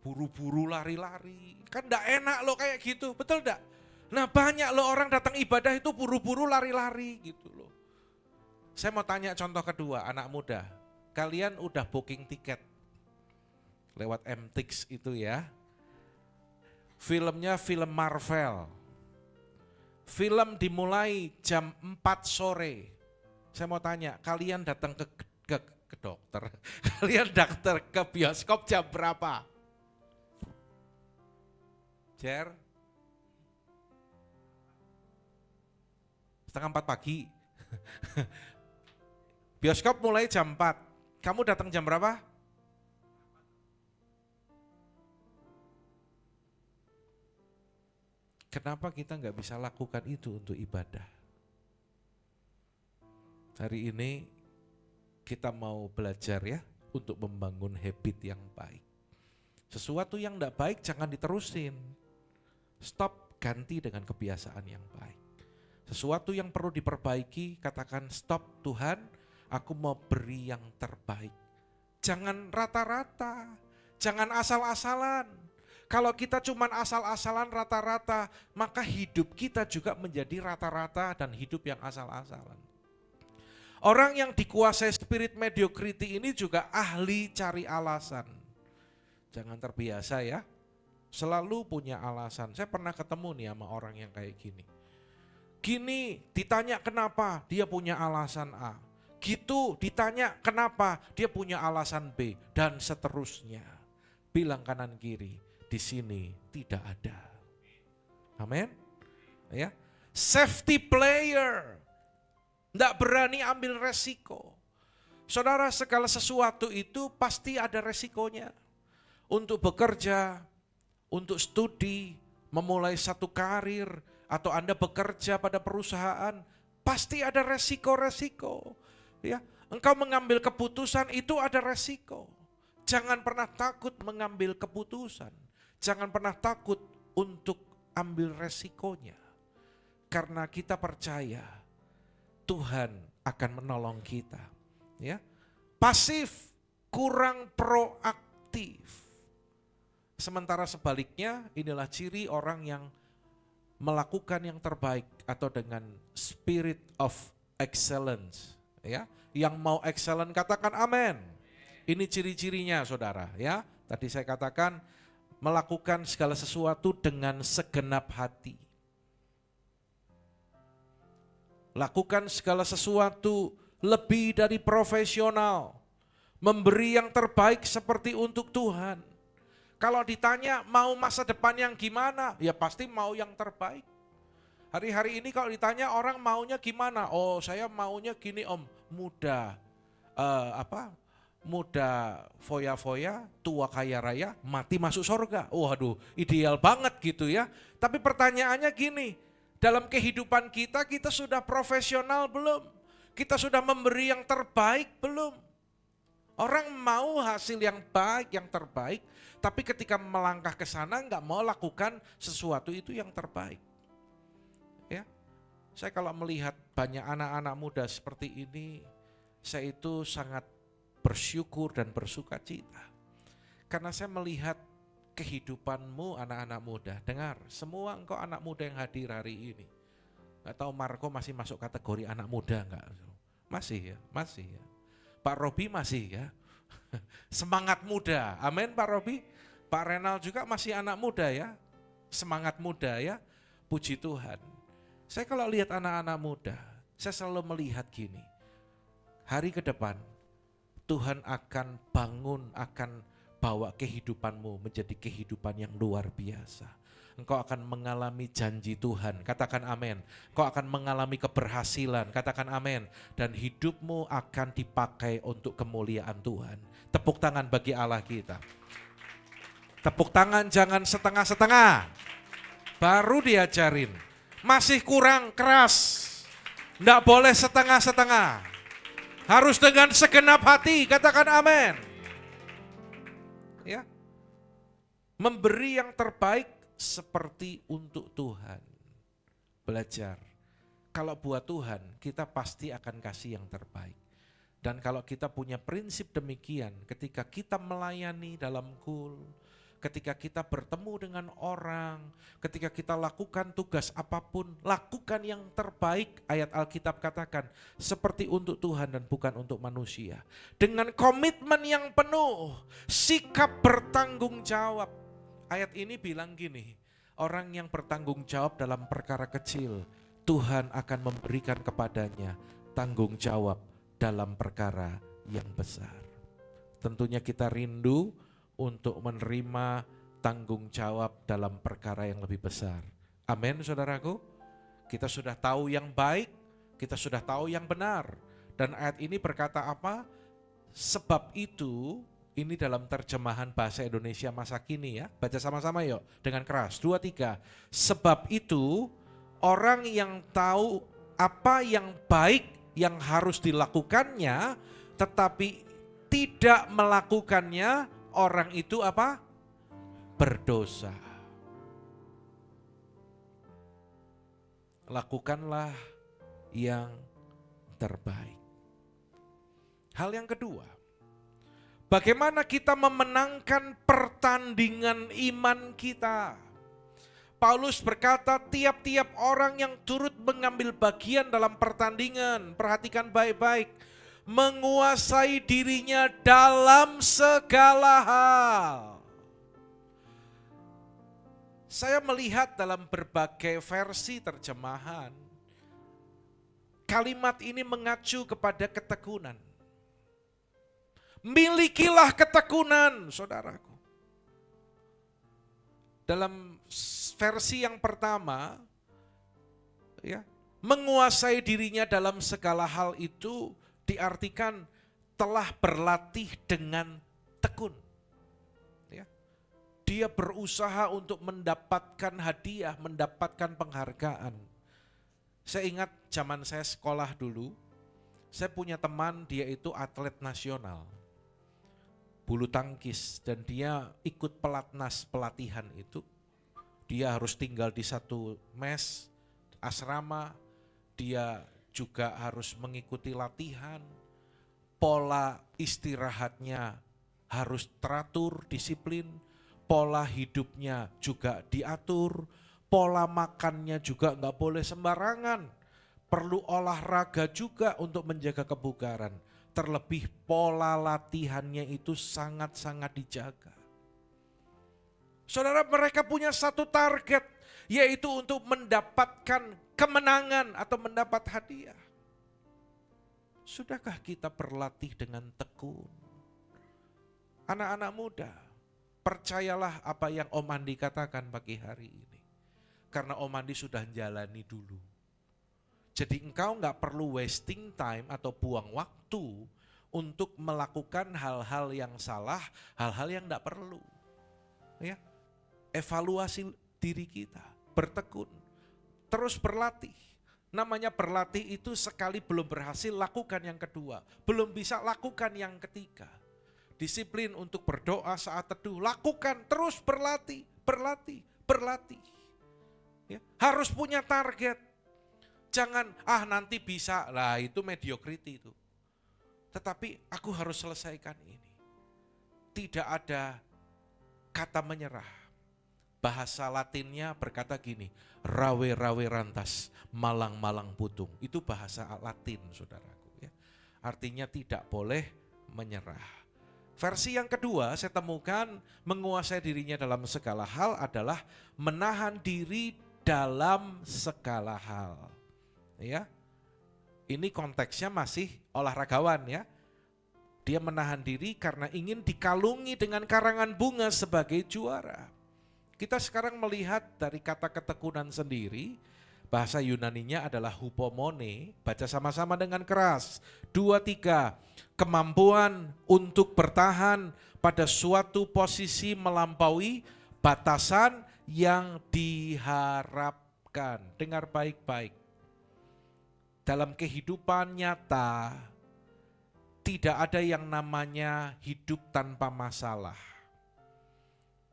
Buru-buru lari-lari. Kan enggak enak loh kayak gitu, betul enggak? Nah banyak loh orang datang ibadah itu buru-buru lari-lari gitu loh. Saya mau tanya contoh kedua, anak muda. Kalian udah booking tiket lewat MTix itu ya. Filmnya film Marvel. Film dimulai jam 4 sore. Saya mau tanya, kalian datang ke dokter, kalian datang ke bioskop jam berapa? Jer? Setengah 4 pagi. Bioskop mulai jam 4. Kamu datang jam berapa? Kenapa kita nggak bisa lakukan itu untuk ibadah? Hari ini kita mau belajar ya untuk membangun habit yang baik. Sesuatu yang tidak baik jangan diterusin. Stop, ganti dengan kebiasaan yang baik. Sesuatu yang perlu diperbaiki, katakan stop Tuhan, aku mau beri yang terbaik. Jangan rata-rata, jangan asal-asalan. Kalau kita cuma asal-asalan rata-rata, maka hidup kita juga menjadi rata-rata dan hidup yang asal-asalan. Orang yang dikuasai spirit mediocrity ini juga ahli cari alasan. Jangan terbiasa ya, selalu punya alasan. Saya pernah ketemu nih sama orang yang kayak gini. Gini, ditanya kenapa, dia punya alasan A. Gitu, ditanya kenapa, dia punya alasan B, dan seterusnya. Bilang kanan kiri, di sini tidak ada. Amin. Ya. Safety player. Tidak berani ambil resiko. Saudara, segala sesuatu itu pasti ada resikonya. Untuk bekerja, untuk studi, memulai satu karir, atau Anda bekerja pada perusahaan, pasti ada resiko-resiko. Ya, engkau mengambil keputusan itu ada resiko. Jangan pernah takut mengambil keputusan. Jangan pernah takut untuk ambil resikonya. Karena kita percaya Tuhan akan menolong kita. Ya. Pasif, kurang proaktif. Sementara sebaliknya, inilah ciri orang yang melakukan yang terbaik atau dengan spirit of excellence. Ya, yang mau excellent katakan amin. Ini ciri-cirinya saudara ya. Tadi saya katakan melakukan segala sesuatu dengan segenap hati. Lakukan segala sesuatu lebih dari profesional. Memberi yang terbaik seperti untuk Tuhan. Kalau ditanya mau masa depan yang gimana? Ya pasti mau yang terbaik. Hari-hari ini kalau ditanya orang maunya gimana? Oh saya maunya gini om, muda. Muda foya-foya, tua kaya raya, mati masuk surga. Waduh, ideal banget gitu ya. Tapi pertanyaannya gini, dalam kehidupan kita sudah profesional belum? Kita sudah memberi yang terbaik belum? Orang mau hasil yang baik, yang terbaik, tapi ketika melangkah ke sana nggak mau lakukan sesuatu itu yang terbaik. Ya, saya kalau melihat banyak anak-anak muda seperti ini, saya itu sangat bersyukur dan bersuka cita. Karena saya melihat kehidupanmu anak-anak muda. Dengar, semua engkau anak muda yang hadir hari ini. Gak tahu Marco masih masuk kategori anak muda enggak? Masih ya, masih ya. Pak Robi masih ya. Semangat muda, amin Pak Robi. Pak Renal juga masih anak muda ya. Semangat muda ya, puji Tuhan. Saya kalau lihat anak-anak muda, saya selalu melihat gini. Hari ke depan, Tuhan akan bangun, akan bawa kehidupanmu menjadi kehidupan yang luar biasa. Engkau akan mengalami janji Tuhan, katakan amin. Engkau akan mengalami keberhasilan, katakan amin. Dan hidupmu akan dipakai untuk kemuliaan Tuhan. Tepuk tangan bagi Allah kita. Tepuk tangan jangan setengah-setengah. Baru diajarin, masih kurang keras. Enggak boleh setengah-setengah. Harus dengan segenap hati, katakan amin. Ya. Memberi yang terbaik seperti untuk Tuhan. Belajar. Kalau buat Tuhan, kita pasti akan kasih yang terbaik. Dan kalau kita punya prinsip demikian, ketika kita melayani dalam kul, ketika kita bertemu dengan orang, ketika kita lakukan tugas apapun, lakukan yang terbaik, ayat Alkitab katakan, seperti untuk Tuhan dan bukan untuk manusia. Dengan komitmen yang penuh, sikap bertanggung jawab. Ayat ini bilang gini, Orang yang bertanggung jawab dalam perkara kecil, Tuhan akan memberikan kepadanya tanggung jawab dalam perkara yang besar. Tentunya kita rindu untuk menerima tanggung jawab dalam perkara yang lebih besar. Amin, saudaraku. Kita sudah tahu yang baik, kita sudah tahu yang benar. Dan ayat ini berkata apa? Sebab itu, ini dalam terjemahan bahasa Indonesia masa kini ya. Baca sama-sama yuk dengan keras. 2, 3. Sebab itu orang yang tahu apa yang baik yang harus dilakukannya tetapi tidak melakukannya, orang itu apa? Berdosa. Lakukanlah yang terbaik. Hal yang kedua, bagaimana kita memenangkan pertandingan iman kita? Paulus berkata, tiap-tiap orang yang turut mengambil bagian dalam pertandingan, perhatikan baik-baik, menguasai dirinya dalam segala hal. Saya melihat dalam berbagai versi terjemahan, kalimat ini mengacu kepada ketekunan. Milikilah ketekunan, saudaraku. Dalam versi yang pertama, ya, menguasai dirinya dalam segala hal itu diartikan telah berlatih dengan tekun. Ya. Dia berusaha untuk mendapatkan hadiah, mendapatkan penghargaan. Saya ingat zaman saya sekolah dulu, saya punya teman, dia itu atlet nasional, bulu tangkis, dan dia ikut pelatnas pelatihan itu. Dia harus tinggal di satu mes, asrama, dia juga harus mengikuti latihan, pola istirahatnya harus teratur, disiplin, pola hidupnya juga diatur, pola makannya juga nggak boleh sembarangan, perlu olahraga juga untuk menjaga kebugaran. Terlebih pola latihannya itu sangat-sangat dijaga. Saudara, mereka punya satu target, yaitu untuk mendapatkan kemenangan atau mendapat hadiah. Sudahkah kita berlatih dengan tekun? Anak-anak muda, percayalah apa yang Om Andi katakan pagi hari ini. Karena Om Andi sudah jalani dulu. Jadi engkau gak perlu wasting time atau buang waktu untuk melakukan hal-hal yang salah, hal-hal yang gak perlu. Ya, evaluasi diri kita, bertekun, terus berlatih. Namanya berlatih itu sekali belum berhasil, lakukan yang kedua. Belum bisa, lakukan yang ketiga. Disiplin untuk berdoa saat teduh, lakukan, terus berlatih, berlatih. Ya, harus punya target. Jangan, nanti bisa, lah itu mediocrity itu. Tetapi aku harus selesaikan ini. Tidak ada kata menyerah. Bahasa Latinnya berkata gini, rawe-rawe rantas, malang-malang putung. Itu bahasa Latin, saudaraku. Ya. Artinya tidak boleh menyerah. Versi yang kedua saya temukan, menguasai dirinya dalam segala hal adalah menahan diri dalam segala hal. Ya, ini konteksnya masih olahragawan ya. Dia menahan diri karena ingin dikalungi dengan karangan bunga sebagai juara. Kita sekarang melihat dari kata ketekunan sendiri, bahasa Yunaninya adalah hupomone. Baca sama-sama dengan keras. 2, 3, kemampuan untuk bertahan pada suatu posisi melampaui batasan yang diharapkan. Dengar baik-baik. Dalam kehidupan nyata, tidak ada yang namanya hidup tanpa masalah.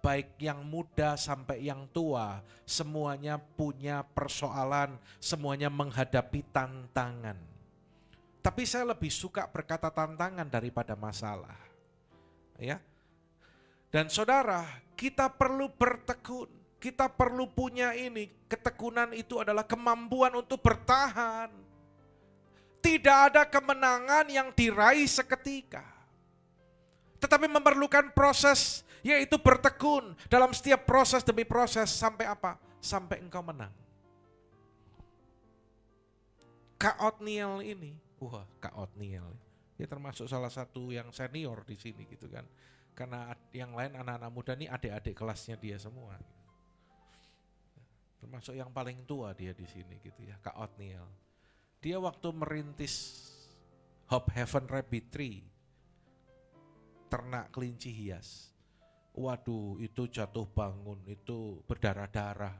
Baik yang muda sampai yang tua, semuanya punya persoalan, semuanya menghadapi tantangan. Tapi saya lebih suka berkata tantangan daripada masalah. Ya. Dan saudara, kita perlu bertekun, kita perlu punya ini, ketekunan itu adalah kemampuan untuk bertahan. Tidak ada kemenangan yang diraih seketika. Tetapi memerlukan proses Yaitu bertekun dalam setiap proses demi proses sampai apa? Sampai engkau menang. Kak Otniel ini, Kak Otniel, dia termasuk salah satu yang senior di sini gitu kan. Karena yang lain anak-anak muda ini adik-adik kelasnya dia semua. Termasuk yang paling tua dia di sini gitu ya, Kak Otniel. Dia waktu merintis Hope Heaven Rabbit Tree, ternak kelinci hias. Waduh, itu jatuh bangun, itu berdarah-darah.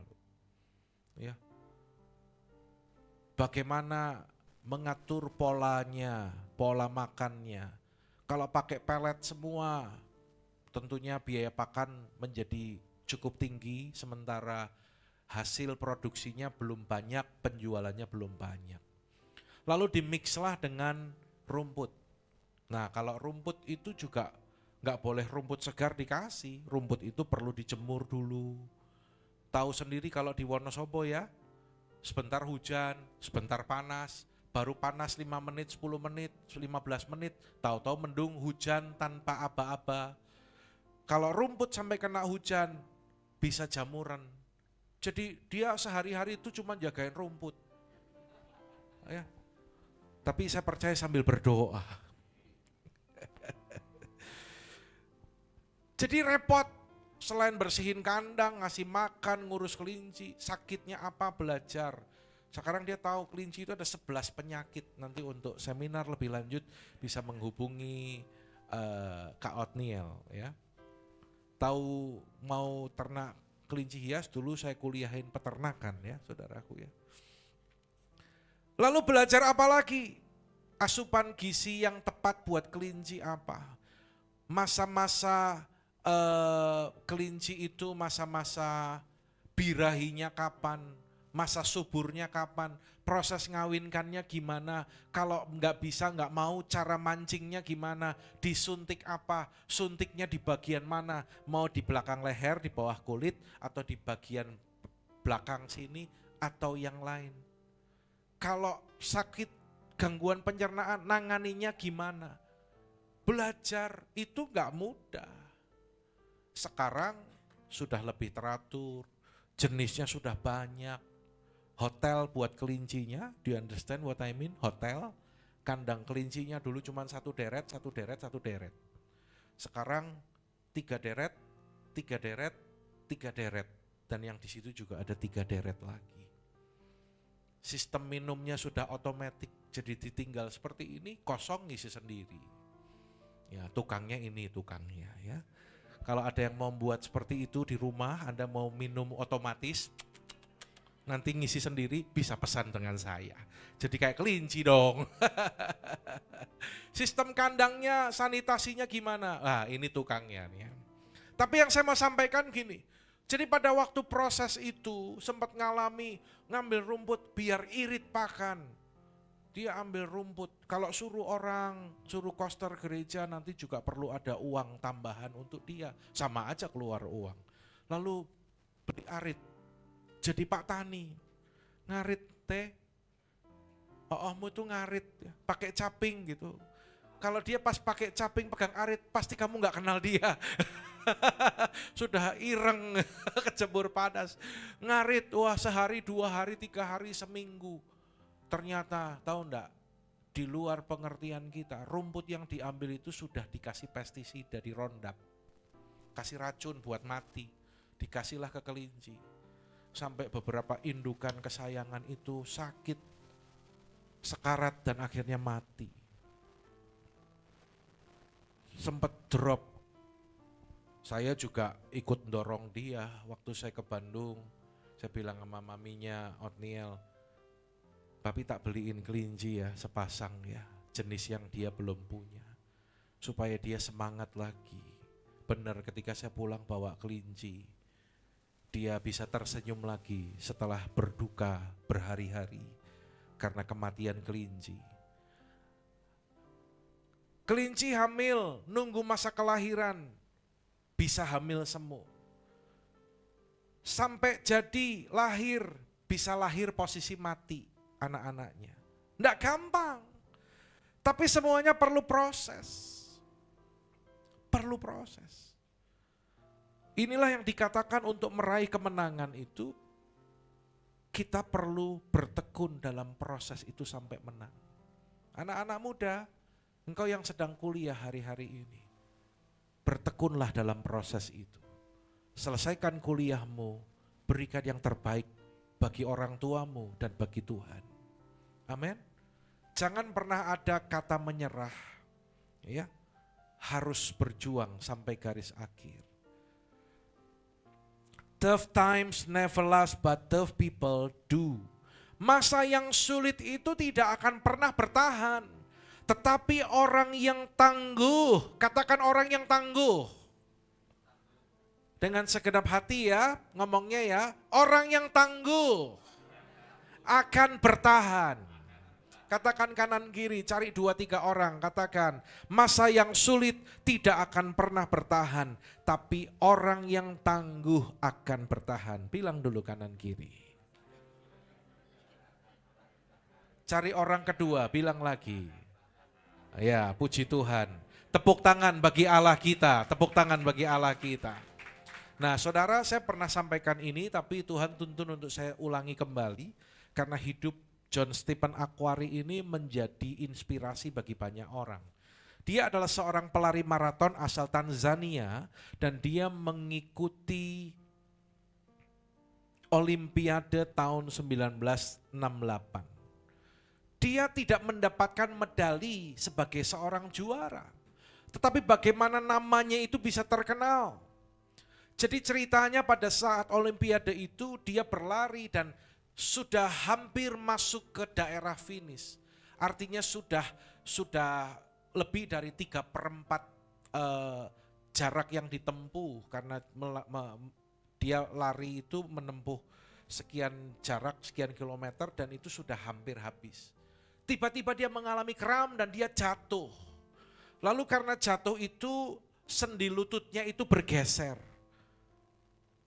Ya. Bagaimana mengatur polanya, pola makannya. Kalau pakai pelet semua, tentunya biaya pakan menjadi cukup tinggi, sementara hasil produksinya belum banyak, penjualannya belum banyak. Lalu dimixlah dengan rumput. Nah, kalau rumput itu juga nggak boleh rumput segar dikasih, rumput itu perlu dijemur dulu. Tahu sendiri kalau di Wonosobo ya, sebentar hujan, sebentar panas, baru panas 5 menit, 10 menit, 15 menit, tahu-tahu mendung hujan tanpa aba-aba. Kalau rumput sampai kena hujan, bisa jamuran. Jadi dia sehari-hari itu cuma jagain rumput. Ya. Tapi saya percaya sambil berdoa. Jadi repot, selain bersihin kandang, ngasih makan, ngurus kelinci, sakitnya apa belajar. Sekarang dia tahu kelinci itu ada 11 penyakit. Nanti untuk seminar lebih lanjut bisa menghubungi Kak Otniel ya. Tahu mau ternak kelinci hias, dulu saya kuliahin peternakan ya saudaraku ya. Lalu belajar apa lagi? Asupan gizi yang tepat buat kelinci apa? Masa-masa kelinci itu masa-masa birahinya kapan, masa suburnya kapan, proses ngawinkannya gimana, kalau nggak bisa nggak mau cara mancingnya gimana, disuntik apa, suntiknya di bagian mana, mau di belakang leher, di bawah kulit, atau di bagian belakang sini, atau yang lain. Kalau sakit gangguan pencernaan, nanganinya gimana, belajar itu nggak mudah. Sekarang sudah lebih teratur, jenisnya sudah banyak. Hotel buat kelincinya, do you understand what I mean? Hotel, kandang kelincinya dulu cuma satu deret. Sekarang 3 deret, 3 deret, 3 deret. Dan yang di situ juga ada 3 deret lagi. Sistem minumnya sudah otomatis, jadi ditinggal seperti ini, kosong ngisi sendiri. Ya, tukangnya ini tukangnya ya. Kalau ada yang mau buat seperti itu di rumah, Anda mau minum otomatis, nanti ngisi sendiri, bisa pesan dengan saya. Jadi kayak kelinci dong. Sistem kandangnya, sanitasinya gimana? Ah, ini tukangnya nih ya. Tapi yang saya mau sampaikan gini, jadi pada waktu proses itu sempat ngambil rumput biar irit pakan. Dia ambil rumput, kalau suruh koster gereja nanti juga perlu ada uang tambahan untuk dia. Sama aja keluar uang. Lalu beli arit, jadi Pak Tani, ngarit teh, ohmu itu ngarit, pakai caping gitu. Kalau dia pas pakai caping pegang arit, pasti kamu gak kenal dia. Sudah ireng, kecebur panas. Ngarit, wah sehari, 2 hari, 3 hari, seminggu. Ternyata tahu enggak, di luar pengertian kita, rumput yang diambil itu sudah dikasih pestisida, di Roundup. Kasih racun buat mati, dikasihlah ke kelinci. Sampai beberapa indukan kesayangan itu sakit, sekarat dan akhirnya mati. Sempat drop. Saya juga ikut dorong dia waktu saya ke Bandung. Saya bilang sama maminya Otniel, Papi tak beliin kelinci ya, sepasang ya, jenis yang dia belum punya. Supaya dia semangat lagi. Benar ketika saya pulang bawa kelinci, dia bisa tersenyum lagi setelah berduka berhari-hari karena kematian kelinci. Kelinci hamil, nunggu masa kelahiran, bisa hamil semu. Sampai jadi lahir, bisa lahir posisi mati anak-anaknya. Nggak gampang, tapi semuanya perlu proses. Perlu proses. Inilah yang dikatakan untuk meraih kemenangan itu, kita perlu bertekun dalam proses itu sampai menang. Anak-anak muda, engkau yang sedang kuliah hari-hari ini, bertekunlah dalam proses itu. Selesaikan kuliahmu, berikan yang terbaik bagi orang tuamu dan bagi Tuhan. Amin. Jangan pernah ada kata menyerah, ya. Harus berjuang sampai garis akhir. Tough times never last, but tough people do. Masa yang sulit itu tidak akan pernah bertahan. Tetapi orang yang tangguh, katakan orang yang tangguh. Dengan segenap hati ya, ngomongnya ya. Orang yang tangguh akan bertahan. Katakan kanan kiri, cari 2-3 orang, katakan masa yang sulit tidak akan pernah bertahan, tapi orang yang tangguh akan bertahan. Bilang dulu kanan kiri. Cari orang kedua, bilang lagi. Ya, puji Tuhan. Tepuk tangan bagi Allah kita, tepuk tangan bagi Allah kita. Nah saudara, saya pernah sampaikan ini, tapi Tuhan tuntun untuk saya ulangi kembali, karena hidup John Stephen Akhwari ini menjadi inspirasi bagi banyak orang. Dia adalah seorang pelari maraton asal Tanzania dan dia mengikuti Olimpiade tahun 1968. Dia tidak mendapatkan medali sebagai seorang juara, tetapi bagaimana namanya itu bisa terkenal. Jadi ceritanya pada saat Olimpiade itu dia berlari dan sudah hampir masuk ke daerah finish. Artinya sudah lebih dari 3/4 jarak yang ditempuh, karena dia lari itu menempuh sekian jarak, sekian kilometer, dan itu sudah hampir habis. Tiba-tiba dia mengalami kram dan dia jatuh. Lalu karena jatuh itu sendi lututnya itu bergeser.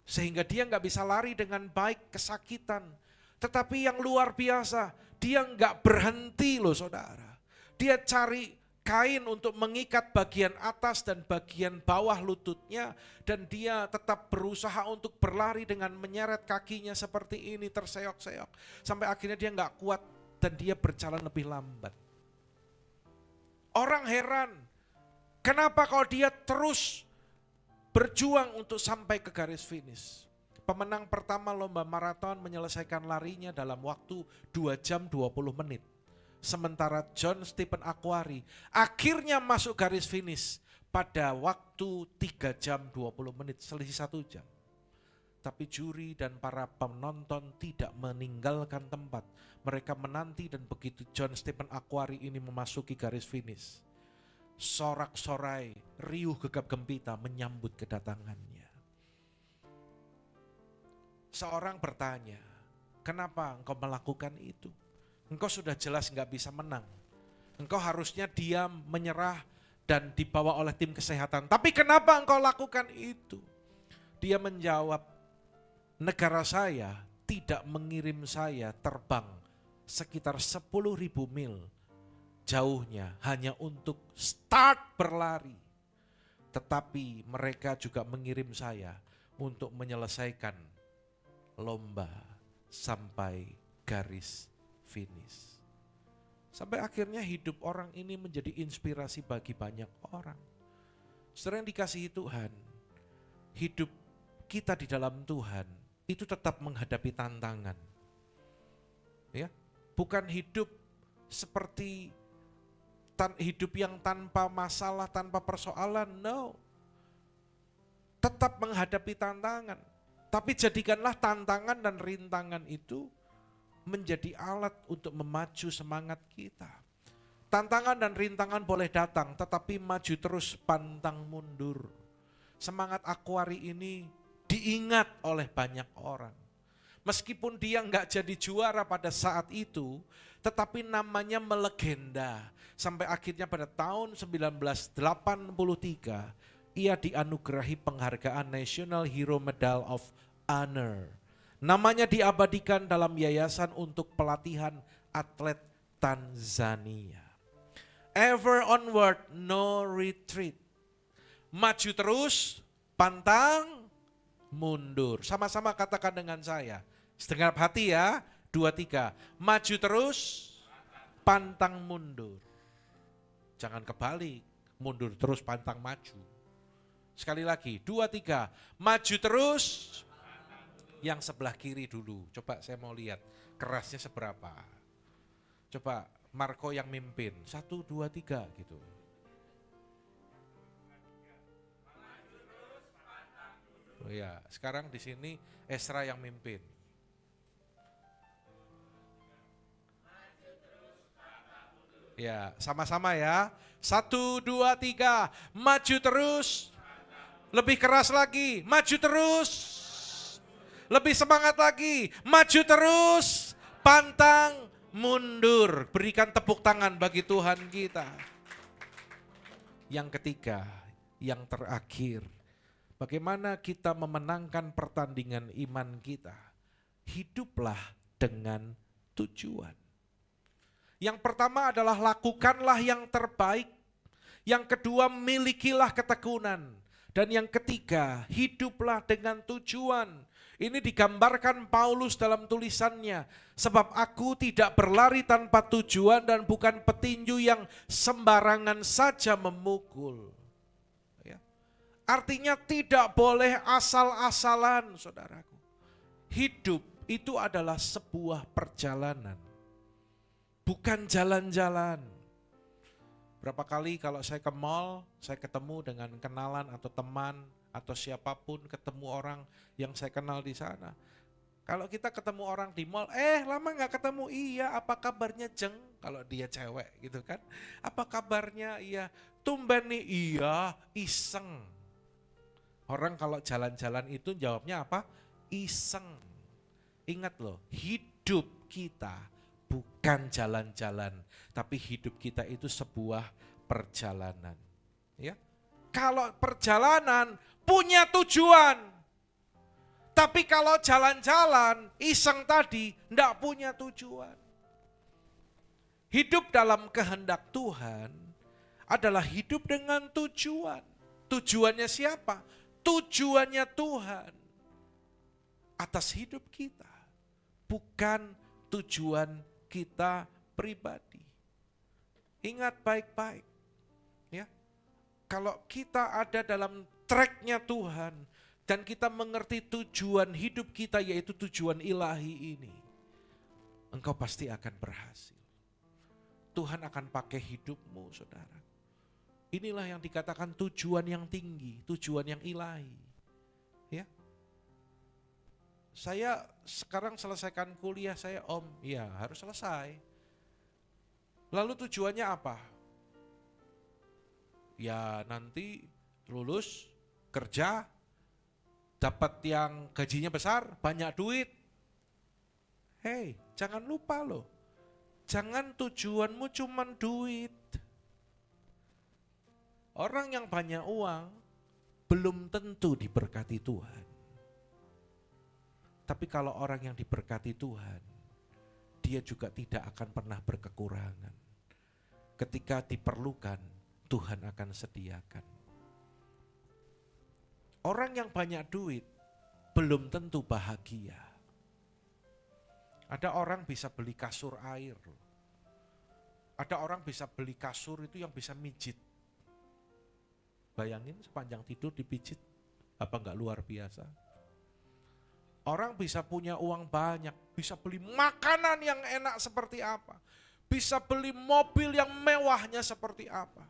Sehingga dia nggak bisa lari dengan baik, kesakitan. Tetapi yang luar biasa, dia nggak berhenti loh saudara. Dia cari kain untuk mengikat bagian atas dan bagian bawah lututnya. Dan dia tetap berusaha untuk berlari dengan menyeret kakinya seperti ini, terseok-seok. Sampai akhirnya dia nggak kuat dan dia berjalan lebih lambat. Orang heran, kenapa kalau dia terus berjuang untuk sampai ke garis finish. Pemenang pertama lomba maraton menyelesaikan larinya dalam waktu 2 jam 20 menit. Sementara John Stephen Akhwari akhirnya masuk garis finish pada waktu 3 jam 20 menit, selisih 1 jam. Tapi juri dan para penonton tidak meninggalkan tempat. Mereka menanti dan begitu John Stephen Akhwari ini memasuki garis finish, sorak-sorai, riuh gegap gempita menyambut kedatangannya. Seorang bertanya, kenapa engkau melakukan itu? Engkau sudah jelas nggak bisa menang. Engkau harusnya diam, menyerah, dan dibawa oleh tim kesehatan. Tapi kenapa engkau lakukan itu? Dia menjawab, negara saya tidak mengirim saya terbang sekitar 10.000 mil jauhnya hanya untuk start berlari. Tetapi mereka juga mengirim saya untuk menyelesaikan lomba sampai garis finish. Sampai akhirnya hidup orang ini menjadi inspirasi bagi banyak orang. Saudara yang dikasihi Tuhan, hidup kita di dalam Tuhan itu tetap menghadapi tantangan. Ya, bukan hidup seperti hidup yang tanpa masalah, tanpa persoalan, no. Tetap menghadapi tantangan. Tapi jadikanlah tantangan dan rintangan itu menjadi alat untuk memacu semangat kita. Tantangan dan rintangan boleh datang, tetapi maju terus, pantang mundur. Semangat Akhwari ini diingat oleh banyak orang. Meskipun dia nggak jadi juara pada saat itu, tetapi namanya melegenda. Sampai akhirnya pada tahun 1983, ia dianugerahi penghargaan National Hero Medal of Honor. Namanya diabadikan dalam yayasan untuk pelatihan atlet Tanzania. Ever onward, no retreat. Maju terus, pantang mundur. Sama-sama katakan dengan saya. Segenap hati ya, 2, 3. Maju terus, pantang mundur. Jangan kebalik, mundur terus pantang maju. Sekali lagi, 2, 3. Maju terus, yang sebelah kiri dulu. Coba saya mau lihat kerasnya seberapa. Coba Marco yang mimpin, 1, 2, 3 gitu. Oh ya, sekarang di sini Esra yang mimpin. Ya, sama-sama ya. 1, 2, 3. Maju terus. Lebih keras lagi. Maju terus. Lebih semangat lagi. Maju terus. Pantang mundur. Berikan tepuk tangan bagi Tuhan kita. Yang ketiga, yang terakhir. Bagaimana kita memenangkan pertandingan iman kita? Hiduplah dengan tujuan. Yang pertama adalah lakukanlah yang terbaik. Yang kedua, milikilah ketekunan. Dan yang ketiga, hiduplah dengan tujuan. Ini digambarkan Paulus dalam tulisannya. Sebab aku tidak berlari tanpa tujuan dan bukan petinju yang sembarangan saja memukul. Artinya tidak boleh asal-asalan, saudaraku. Hidup itu adalah sebuah perjalanan, bukan jalan-jalan. Berapa kali kalau saya ke mall, saya ketemu dengan kenalan atau teman atau siapapun, ketemu orang yang saya kenal di sana. Kalau kita ketemu orang di mall, lama gak ketemu, iya apa kabarnya Jeng? Kalau dia cewek gitu kan. Apa kabarnya? Iya, tumben nih, iya, iseng. Orang kalau jalan-jalan itu jawabnya apa? Iseng. Ingat loh, hidup kita bukan jalan-jalan, tapi hidup kita itu sebuah perjalanan. Ya, kalau perjalanan punya tujuan, tapi kalau jalan-jalan iseng tadi enggak punya tujuan. Hidup dalam kehendak Tuhan adalah hidup dengan tujuan. Tujuannya siapa? Tujuannya Tuhan atas hidup kita, bukan tujuan kita pribadi. Ingat baik-baik, ya. Kalau kita ada dalam tracknya Tuhan dan kita mengerti tujuan hidup kita yaitu tujuan ilahi ini, engkau pasti akan berhasil. Tuhan akan pakai hidupmu, saudara. Inilah yang dikatakan tujuan yang tinggi, tujuan yang ilahi. Ya. Saya sekarang selesaikan kuliah saya, Om. Ya, harus selesai. Lalu tujuannya apa? Ya, nanti lulus, kerja, dapat yang gajinya besar, banyak duit. Hei, jangan lupa loh. Jangan tujuanmu cuman duit. Orang yang banyak uang belum tentu diberkati Tuhan. Tapi kalau orang yang diberkati Tuhan, dia juga tidak akan pernah berkekurangan. Ketika diperlukan, Tuhan akan sediakan. Orang yang banyak duit belum tentu bahagia. Ada orang bisa beli kasur air. Ada orang bisa beli kasur itu yang bisa mijit. Bayangin sepanjang tidur dipijit, apa enggak luar biasa? Orang bisa punya uang banyak, bisa beli makanan yang enak seperti apa, bisa beli mobil yang mewahnya seperti apa,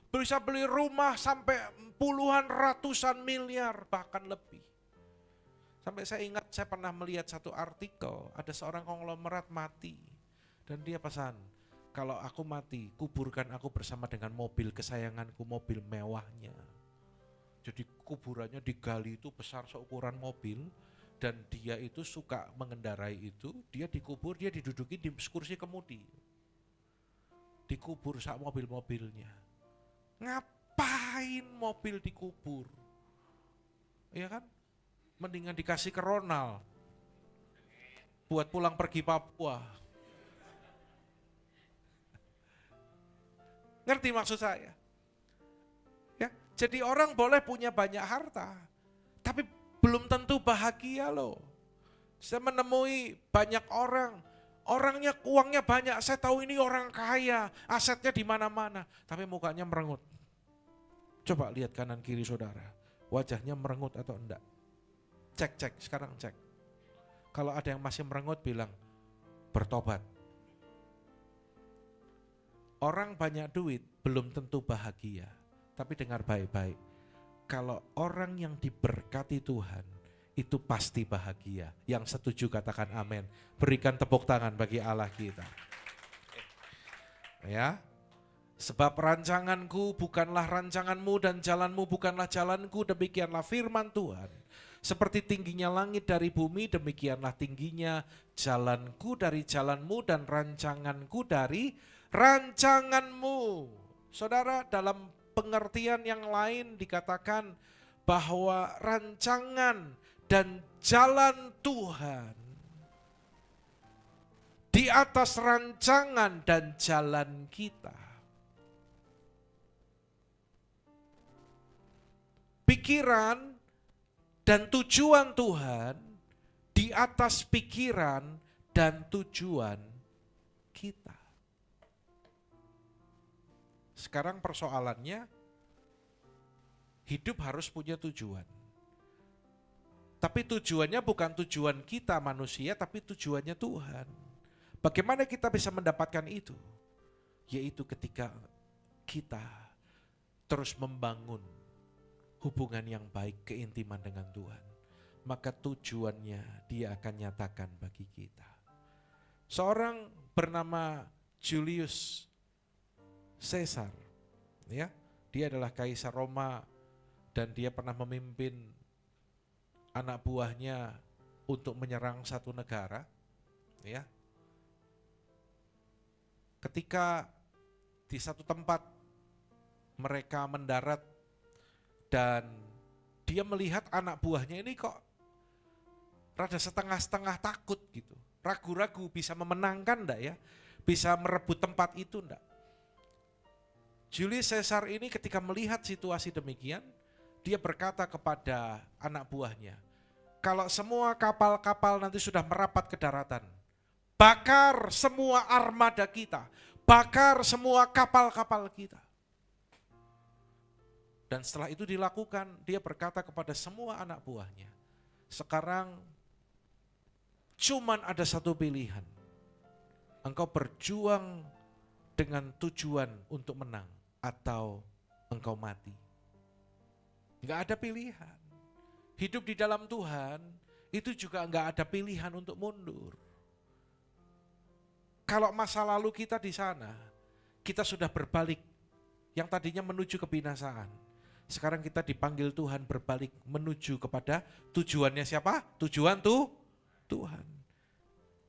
bisa beli rumah sampai puluhan ratusan miliar bahkan lebih. Sampai saya ingat saya pernah melihat satu artikel, ada seorang konglomerat mati dan dia pesan, kalau aku mati, kuburkan aku bersama dengan mobil kesayanganku, mobil mewahnya. Jadi kuburannya digali itu besar seukuran mobil, dan dia itu suka mengendarai itu, dia dikubur, dia diduduki di kursi kemudi. Dikubur sak mobil-mobilnya. Ngapain mobil dikubur? Iya kan? Mendingan dikasih ke Ronald, buat pulang pergi Papua. Ngerti maksud saya? Ya, jadi orang boleh punya banyak harta, tapi belum tentu bahagia loh. Saya menemui banyak orang, orangnya uangnya banyak, saya tahu ini orang kaya, asetnya di mana-mana, tapi mukanya merengut. Coba lihat kanan kiri saudara, wajahnya merengut atau enggak? Cek, sekarang cek. Kalau ada yang masih merengut bilang, bertobat. Orang banyak duit belum tentu bahagia, tapi dengar baik-baik. Kalau orang yang diberkati Tuhan, itu pasti bahagia. Yang setuju katakan amin. Berikan tepuk tangan bagi Allah kita. Ya. Sebab rancanganku bukanlah rancanganmu dan jalanmu bukanlah jalanku, demikianlah firman Tuhan. Seperti tingginya langit dari bumi, demikianlah tingginya jalanku dari jalanmu dan rancanganku dari rancanganmu. Saudara, dalam pengertian yang lain dikatakan bahwa rancangan dan jalan Tuhan di atas rancangan dan jalan kita. Pikiran dan tujuan Tuhan di atas pikiran dan tujuan kita. Sekarang persoalannya, hidup harus punya tujuan. Tapi tujuannya bukan tujuan kita manusia, tapi tujuannya Tuhan. Bagaimana kita bisa mendapatkan itu? Yaitu ketika kita terus membangun hubungan yang baik, keintiman dengan Tuhan. Maka tujuannya Dia akan nyatakan bagi kita. Seorang bernama Julius Caesar, ya, dia adalah kaisar Roma dan dia pernah memimpin anak buahnya untuk menyerang satu negara, ya. Ketika di satu tempat mereka mendarat dan dia melihat anak buahnya ini kok rada setengah-setengah takut gitu, ragu-ragu bisa memenangkan enggak ya, bisa merebut tempat itu enggak. Julius Caesar ini ketika melihat situasi demikian, dia berkata kepada anak buahnya, kalau semua kapal-kapal nanti sudah merapat ke daratan, bakar semua armada kita, bakar semua kapal-kapal kita. Dan setelah itu dilakukan, dia berkata kepada semua anak buahnya, sekarang cuman ada satu pilihan, engkau berjuang dengan tujuan untuk menang atau engkau mati. Enggak ada pilihan. Hidup di dalam Tuhan itu juga enggak ada pilihan untuk mundur. Kalau masa lalu kita di sana, kita sudah berbalik. Yang tadinya menuju kebinasaan. Sekarang kita dipanggil Tuhan berbalik menuju kepada tujuannya siapa? Tujuan Tuhan.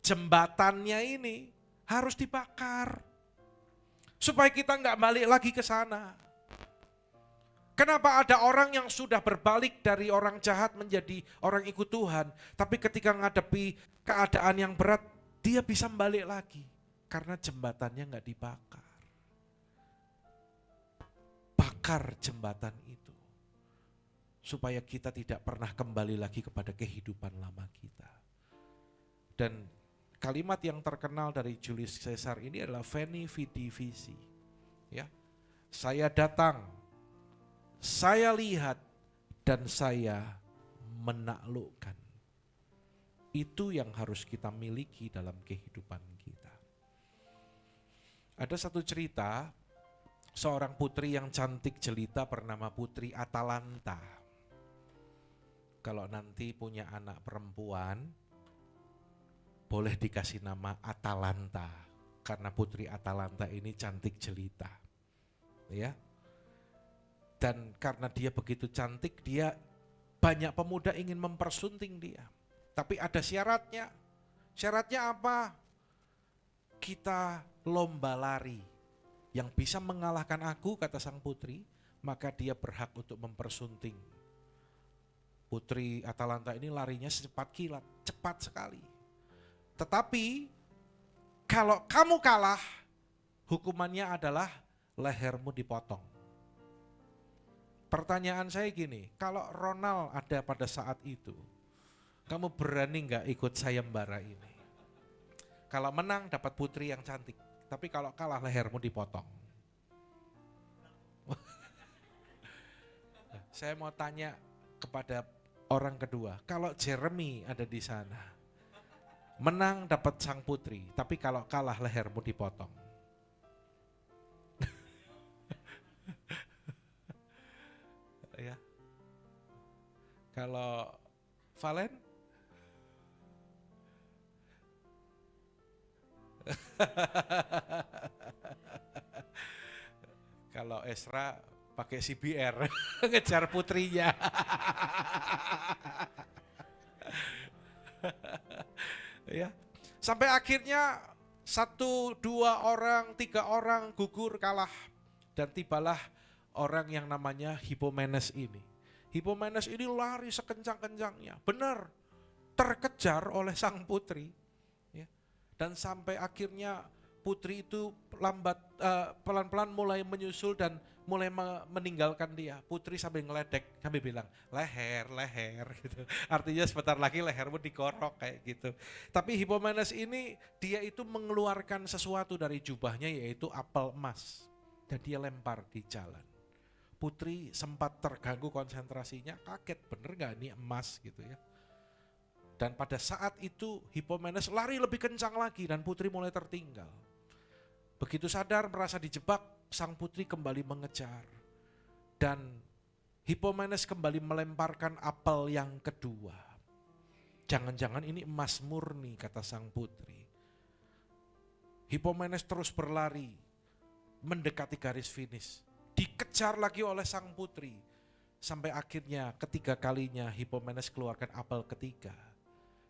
Jembatannya ini harus dibakar. Supaya kita enggak balik lagi ke sana. Kenapa ada orang yang sudah berbalik dari orang jahat menjadi orang ikut Tuhan, tapi ketika menghadapi keadaan yang berat, dia bisa balik lagi. Karena jembatannya enggak dibakar. Bakar jembatan itu. Supaya kita tidak pernah kembali lagi kepada kehidupan lama kita. Dan kalimat yang terkenal dari Julius Caesar ini adalah Veni Vidi Vici. Ya. Saya datang, saya lihat, dan saya menaklukkan. Itu yang harus kita miliki dalam kehidupan kita. Ada satu cerita, seorang putri yang cantik jelita bernama Putri Atalanta. Kalau nanti punya anak perempuan, boleh dikasih nama Atalanta. Karena Putri Atalanta ini cantik jelita. Ya. Dan karena dia begitu cantik, dia banyak pemuda ingin mempersunting dia. Tapi ada syaratnya. Syaratnya apa? Kita lomba lari. Yang bisa mengalahkan aku, kata sang putri, maka dia berhak untuk mempersunting. Putri Atalanta ini larinya secepat kilat, cepat sekali. Tetapi kalau kamu kalah, hukumannya adalah lehermu dipotong. Pertanyaan saya gini, kalau Ronald ada pada saat itu, kamu berani nggak ikut sayembara ini? Kalau menang dapat putri yang cantik, tapi kalau kalah lehermu dipotong. Saya mau tanya kepada orang kedua, kalau Jeremy ada di sana, menang dapat sang putri, tapi kalau kalah lehermu dipotong. Ya. Kalau Valen? Kalau Esra pakai CBR ngejar putrinya. Ya. Sampai akhirnya 1, 2 orang, 3 orang gugur kalah dan tibalah orang yang namanya Hippomenes ini. Hippomenes ini lari sekencang-kencangnya, benar terkejar oleh sang putri, ya. Dan sampai akhirnya putri itu pelan-pelan mulai menyusul dan mulai meninggalkan dia. Putri sambil ngeledek, sambil bilang leher gitu. Artinya sebentar lagi lehermu dikorok kayak gitu. Tapi Hippomenes ini dia itu mengeluarkan sesuatu dari jubahnya, yaitu apel emas, dan dia lempar di jalan. Putri sempat terganggu konsentrasinya, kaget, bener gak ini emas gitu ya. Dan pada saat itu Hippomenes lari lebih kencang lagi dan putri mulai tertinggal. Begitu sadar merasa dijebak, sang putri kembali mengejar. Dan Hippomenes kembali melemparkan apel yang kedua. Jangan-jangan ini emas murni, kata sang putri. Hippomenes terus berlari, mendekati garis finish. Dikejar lagi oleh sang putri. Sampai akhirnya ketiga kalinya Hippomenes keluarkan apel ketiga.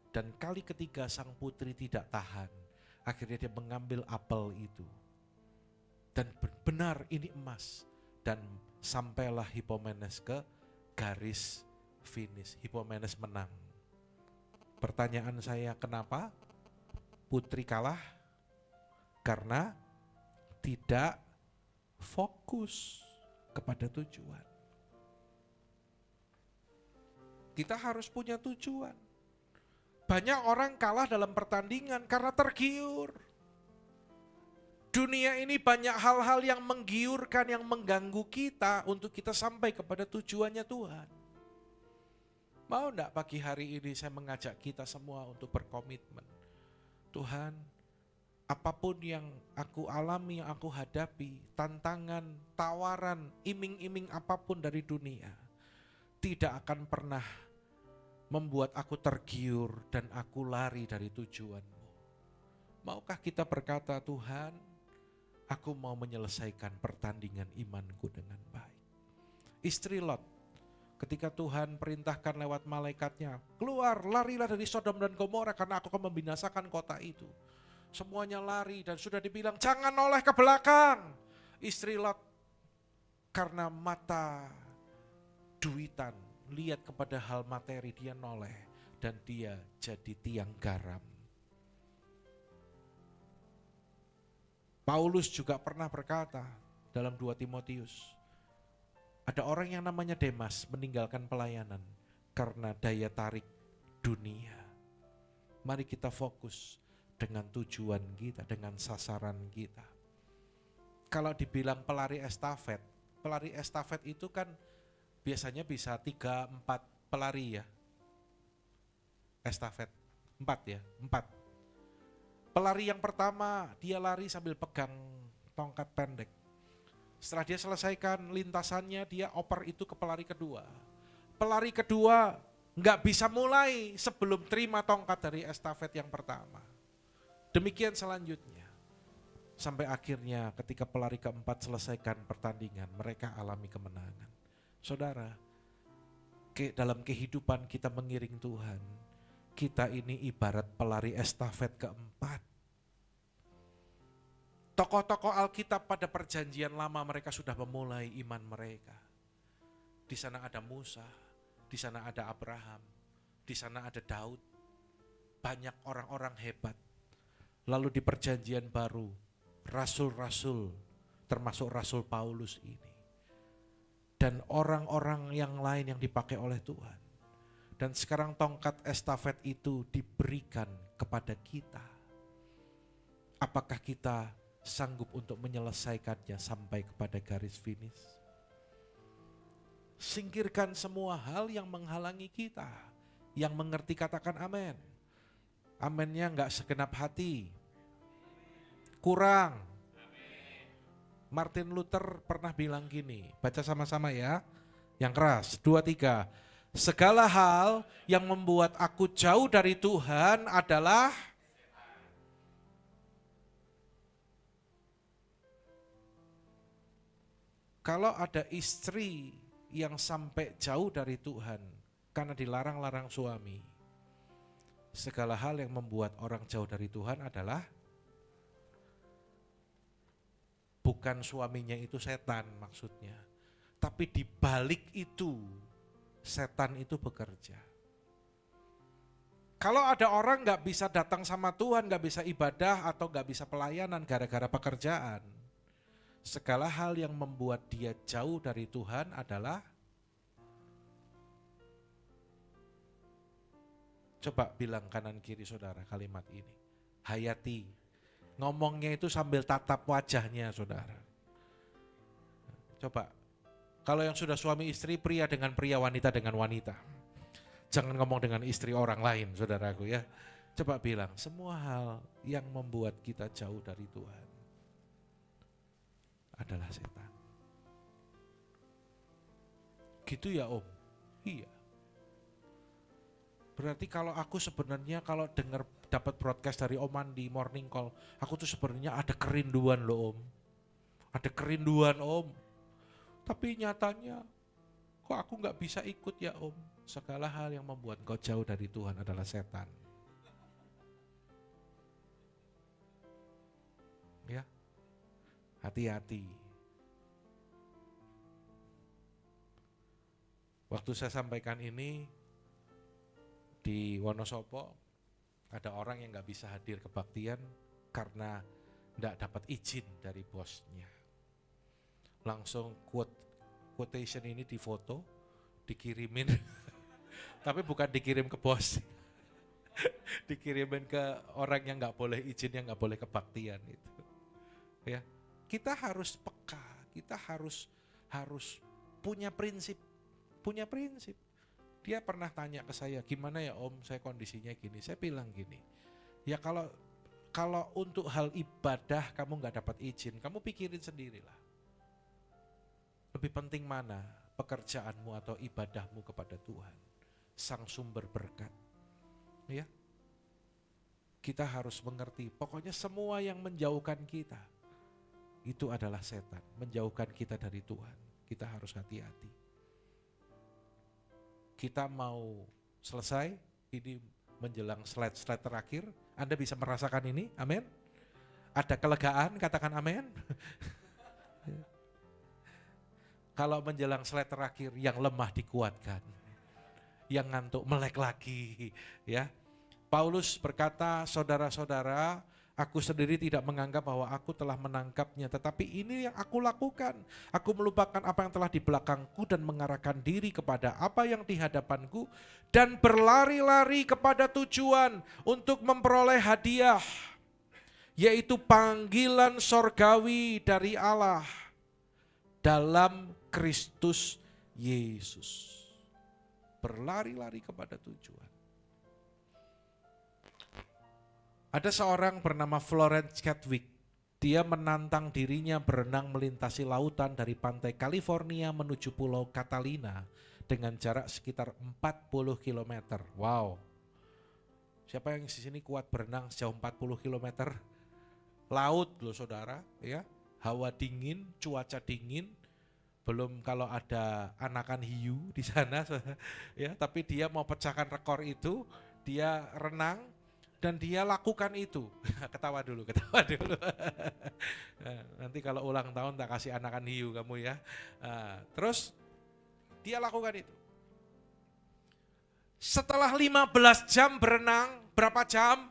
Dan kali ketiga sang putri tidak tahan. Akhirnya dia mengambil apel itu. Dan benar ini emas. Dan sampailah Hippomenes ke garis finish. Hippomenes menang. Pertanyaan saya, kenapa putri kalah? Karena tidak fokus kepada tujuan. Kita harus punya tujuan. Banyak orang kalah dalam pertandingan karena tergiur. Dunia ini banyak hal-hal yang menggiurkan, yang mengganggu kita untuk kita sampai kepada tujuannya Tuhan. Mau enggak pagi hari ini saya mengajak kita semua untuk berkomitmen. Tuhan, apapun yang aku alami, yang aku hadapi, tantangan, tawaran, iming-iming apapun dari dunia, tidak akan pernah membuat aku tergiur dan aku lari dari tujuan-Mu. Maukah kita berkata, Tuhan, aku mau menyelesaikan pertandingan imanku dengan baik. Istri Lot, ketika Tuhan perintahkan lewat malaikatnya, keluar, larilah dari Sodom dan Gomora karena aku akan membinasakan kota itu. Semuanya lari dan sudah dibilang jangan noleh ke belakang. Istri Lot karena mata duitan, lihat kepada hal materi, dia noleh dan dia jadi tiang garam. Paulus juga pernah berkata dalam 2 Timotius, ada orang yang namanya Demas meninggalkan pelayanan karena daya tarik dunia. Mari kita fokus dengan tujuan kita, dengan sasaran kita. Kalau dibilang pelari estafet itu kan biasanya bisa 3-4 pelari ya. Estafet, 4 ya, 4. Pelari yang pertama, dia lari sambil pegang tongkat pendek. Setelah dia selesaikan lintasannya, dia oper itu ke pelari kedua. Pelari kedua nggak bisa mulai sebelum terima tongkat dari estafet yang pertama. Demikian selanjutnya. Sampai akhirnya ketika pelari keempat selesaikan pertandingan, mereka alami kemenangan. Saudara, dalam kehidupan kita mengiring Tuhan, kita ini ibarat pelari estafet keempat. Tokoh-tokoh Alkitab pada perjanjian lama mereka sudah memulai iman mereka. Di sana ada Musa, di sana ada Abraham, di sana ada Daud. Banyak orang-orang hebat. Lalu di perjanjian baru, rasul-rasul termasuk Rasul Paulus ini. dan orang-orang yang lain yang dipakai oleh Tuhan. Dan sekarang tongkat estafet itu diberikan kepada kita. Apakah kita sanggup untuk menyelesaikannya sampai kepada garis finish? Singkirkan semua hal yang menghalangi kita. Yang mengerti katakan amin. Amennya enggak segenap hati. Kurang. Martin Luther pernah bilang gini, baca sama-sama ya. Yang keras, 2, 3. Segala hal yang membuat aku jauh dari Tuhan adalah kalau ada istri yang sampai jauh dari Tuhan karena dilarang-larang suami, segala hal yang membuat orang jauh dari Tuhan adalah bukan suaminya itu setan maksudnya, tapi di balik itu setan itu bekerja. Kalau ada orang gak bisa datang sama Tuhan, gak bisa ibadah atau gak bisa pelayanan gara-gara pekerjaan, segala hal yang membuat dia jauh dari Tuhan adalah, coba bilang kanan kiri saudara kalimat ini, hayati. Ngomongnya itu sambil tatap wajahnya saudara. Coba, kalau yang sudah suami istri, pria dengan pria, wanita dengan wanita. Jangan ngomong dengan istri orang lain saudaraku ya. Coba bilang, semua hal yang membuat kita jauh dari Tuhan adalah setan. Gitu ya Om? Iya. Berarti kalau aku sebenarnya kalau dengar dapat broadcast dari Om Andi morning call, aku tuh sebenarnya ada kerinduan loh Om. Ada kerinduan Om. Tapi nyatanya kok aku gak bisa ikut ya Om. Segala hal yang membuat kau jauh dari Tuhan adalah setan. Ya, hati-hati. Waktu saya sampaikan ini di Wonosobo, ada orang yang gak bisa hadir kebaktian karena gak dapat izin dari bosnya. Langsung quotation ini difoto, dikirimin, tapi bukan dikirim ke bos, dikirimin ke orang yang gak boleh izin, yang gak boleh kebaktian itu. Ya, kita harus peka, kita harus punya prinsip. Dia pernah tanya ke saya, gimana ya Om, saya kondisinya gini. Saya bilang gini, ya kalau untuk hal ibadah kamu gak dapat izin, kamu pikirin sendirilah. Lebih penting mana, pekerjaanmu atau ibadahmu kepada Tuhan, Sang Sumber berkat. Ya, kita harus mengerti, pokoknya semua yang menjauhkan kita, itu adalah setan, menjauhkan kita dari Tuhan. Kita harus hati-hati. Kita mau selesai, ini menjelang slide-slide terakhir, Anda bisa merasakan ini, amin? Ada kelegaan, katakan amin. Kalau menjelang slide terakhir, yang lemah dikuatkan, yang ngantuk melek lagi. Ya, Paulus berkata, saudara-saudara, aku sendiri tidak menganggap bahwa aku telah menangkapnya, tetapi ini yang aku lakukan. Aku melupakan apa yang telah di belakangku dan mengarahkan diri kepada apa yang di hadapanku dan berlari-lari kepada tujuan untuk memperoleh hadiah, yaitu panggilan sorgawi dari Allah dalam Kristus Yesus. Berlari-lari kepada tujuan. Ada seorang bernama Florence Chadwick. Dia menantang dirinya berenang melintasi lautan dari pantai California menuju Pulau Catalina dengan jarak sekitar 40 km. Wow. Siapa yang di sini kuat berenang sejauh 40 km? Laut loh saudara, ya. Hawa dingin, cuaca dingin. Belum kalau ada anakan hiu di sana, ya. Tapi dia mau pecahkan rekor itu, dia renang. Dan dia lakukan itu. Ketawa dulu. Nanti kalau ulang tahun tak kasih anakan hiu kamu ya. Terus dia lakukan itu. Setelah 15 jam berenang, berapa jam?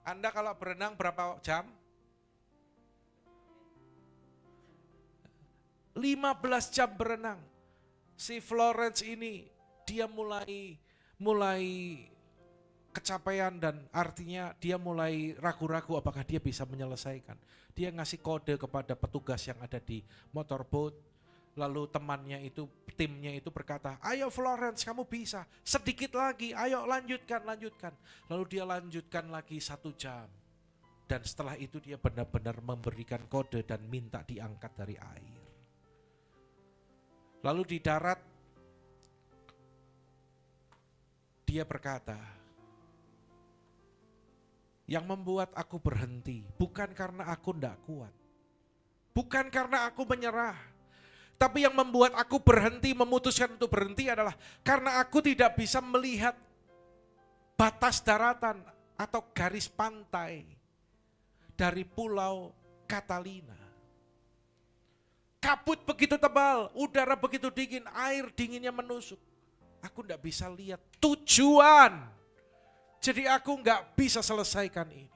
Anda kalau berenang berapa jam? 15 jam berenang. Si Florence ini dia mulai kecapean dan artinya dia mulai ragu-ragu apakah dia bisa menyelesaikan. Dia ngasih kode kepada petugas yang ada di motorboat. Lalu temannya itu, timnya itu berkata, ayo Florence kamu bisa, sedikit lagi, ayo lanjutkan. Lalu dia lanjutkan lagi 1 jam. Dan setelah itu dia benar-benar memberikan kode dan minta diangkat dari air. Lalu di darat, dia berkata, yang membuat aku berhenti bukan karena aku tidak kuat, bukan karena aku menyerah, tapi yang membuat aku berhenti, memutuskan untuk berhenti adalah karena aku tidak bisa melihat batas daratan atau garis pantai dari pulau Catalina. Kabut begitu tebal, udara begitu dingin, air dinginnya menusuk. Aku tidak bisa lihat tujuan. Jadi aku nggak bisa selesaikan ini.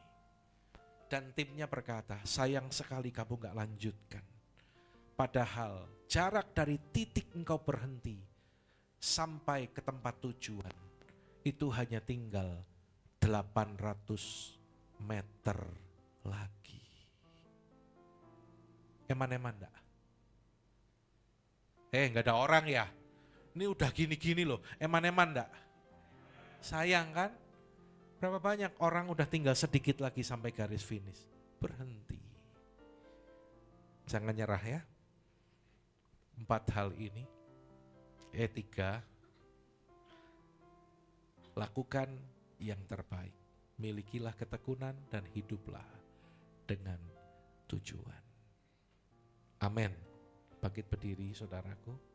Dan timnya berkata, sayang sekali kamu nggak lanjutkan. Padahal jarak dari titik engkau berhenti sampai ke tempat tujuan itu hanya tinggal 800 meter lagi. Eman-eman enggak? Enggak ada orang ya? Ini udah gini-gini loh, eman-eman enggak? Sayang kan? Berapa banyak orang udah tinggal sedikit lagi sampai garis finish. Berhenti. Jangan nyerah ya. 4 hal ini. 3. Lakukan yang terbaik. Milikilah ketekunan dan hiduplah dengan tujuan. Amin. Bangkit berdiri saudaraku.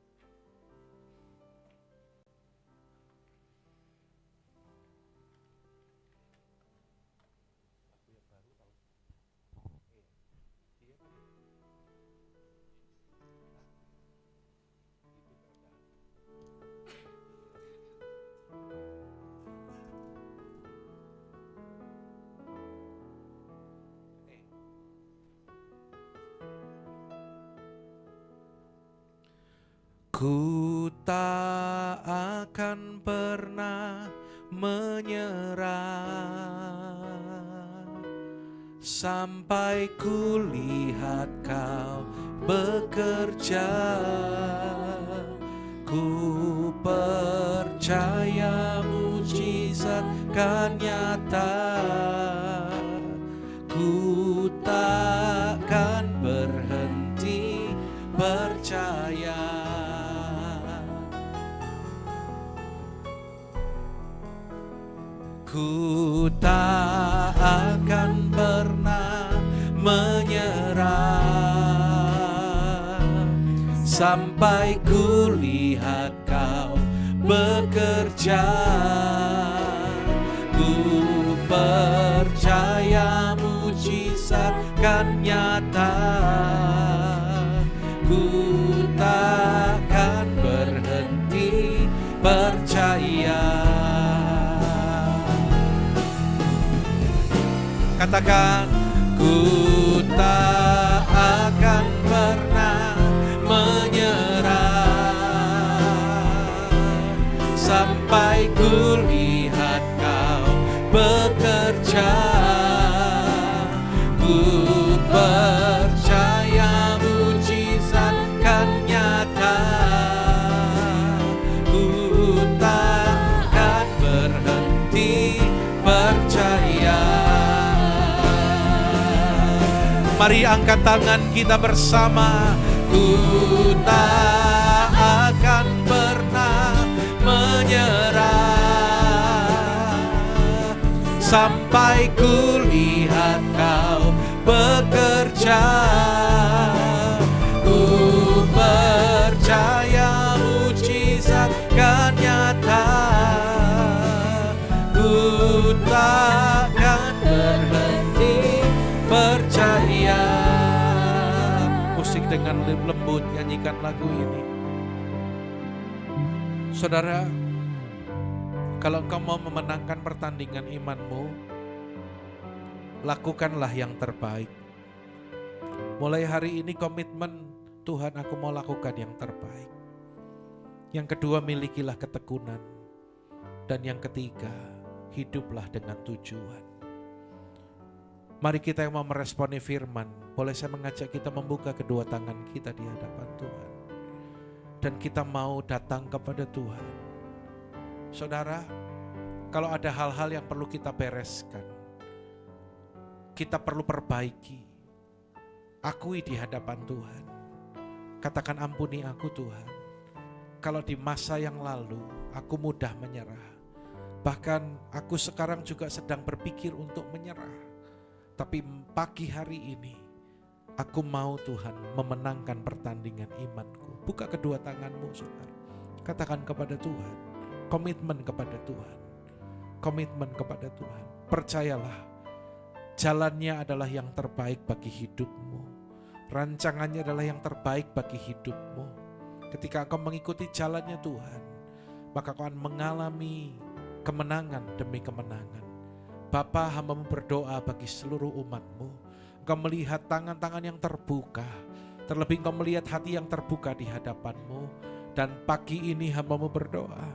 Ku tak akan pernah menyerah sampai ku lihat kau bekerja. Ku percaya mujizat kan nyata. Ku takkan berhenti percaya. Ku tak akan pernah menyerah sampai ku lihat kau bekerja. Ku percaya mujizat kan nyata. Ku takkan berhenti percaya. Katakan, ku tak akan pernah menyerah sampai ku lihat kau bekerja. Ku percaya mujizat kan nyata. Ku takkan berhenti percaya. Mari angkat tangan kita bersama. Ku tak akan pernah menyerah sampai ku lihat kau bekerja. Ku percaya mujizat kan nyata. Ku takkan berhenti percaya. Musik dengan lembut, nyanyikan lagu ini. Saudara, kalau engkau mau memenangkan pertandingan imanmu, lakukanlah yang terbaik. Mulai hari ini komitmen Tuhan, aku mau lakukan yang terbaik. Yang kedua, milikilah ketekunan. Dan yang ketiga, hiduplah dengan tujuan. Mari kita yang mau meresponi firman, boleh saya mengajak kita membuka kedua tangan kita di hadapan Tuhan. Dan kita mau datang kepada Tuhan. Saudara, kalau ada hal-hal yang perlu kita bereskan, kita perlu perbaiki, akui di hadapan Tuhan. Katakan, ampuni aku Tuhan. Kalau di masa yang lalu aku mudah menyerah. Bahkan aku sekarang juga sedang berpikir untuk menyerah. Tapi pagi hari ini aku mau Tuhan memenangkan pertandingan imanku. Buka kedua tanganmu saudara. Katakan kepada Tuhan. Komitmen kepada Tuhan. Komitmen kepada Tuhan. Percayalah, jalannya adalah yang terbaik bagi hidupmu. Rancangannya adalah yang terbaik bagi hidupmu. Ketika engkau mengikuti jalannya Tuhan, maka kau akan mengalami kemenangan demi kemenangan. Bapa, hamba-Mu berdoa bagi seluruh umat-Mu. Engkau melihat tangan-tangan yang terbuka, terlebih engkau melihat hati yang terbuka di hadapan-Mu. Dan pagi ini hamba-Mu berdoa,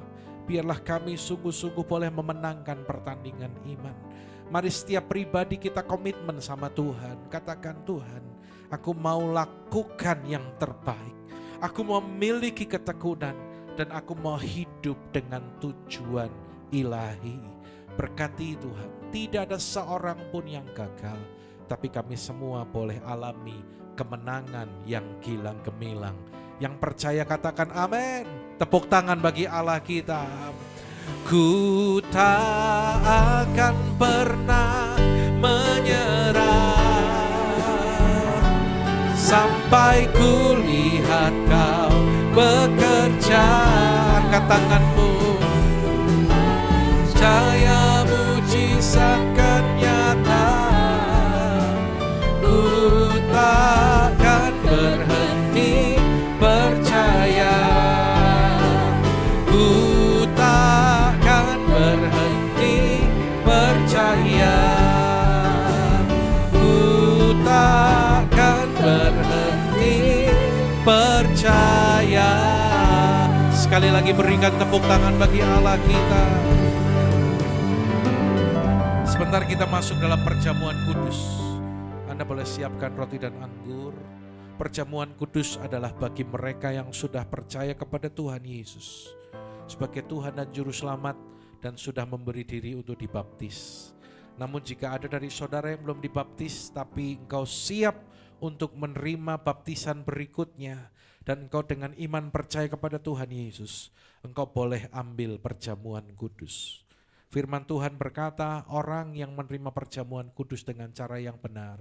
biarlah kami sungguh-sungguh boleh memenangkan pertandingan iman. Mari setiap pribadi kita komitmen sama Tuhan. Katakan, Tuhan, aku mau lakukan yang terbaik. Aku mau memiliki ketekunan dan aku mau hidup dengan tujuan ilahi. Berkati Tuhan, tidak ada seorang pun yang gagal, tapi kami semua boleh alami kemenangan yang gilang gemilang. Yang percaya katakan amin. Tepuk tangan bagi Allah kita. Ku tak akan pernah menyerah sampai ku lihat kau bekerja. Angkat tanganmu. Cahaya mujizat kan nyata. Ku takkan berhenti percaya. Ku takkan berhenti percaya. Ku takkan berhenti percaya. Sekali lagi berikan tepuk tangan bagi Allah kita. Sebentar kita masuk dalam perjamuan kudus. Anda boleh siapkan roti dan anggur. Perjamuan kudus adalah bagi mereka yang sudah percaya kepada Tuhan Yesus sebagai Tuhan dan Juru Selamat dan sudah memberi diri untuk dibaptis. Namun jika ada dari saudara yang belum dibaptis tapi engkau siap untuk menerima baptisan berikutnya dan engkau dengan iman percaya kepada Tuhan Yesus, engkau boleh ambil perjamuan kudus. Firman Tuhan berkata, orang yang menerima perjamuan kudus dengan cara yang benar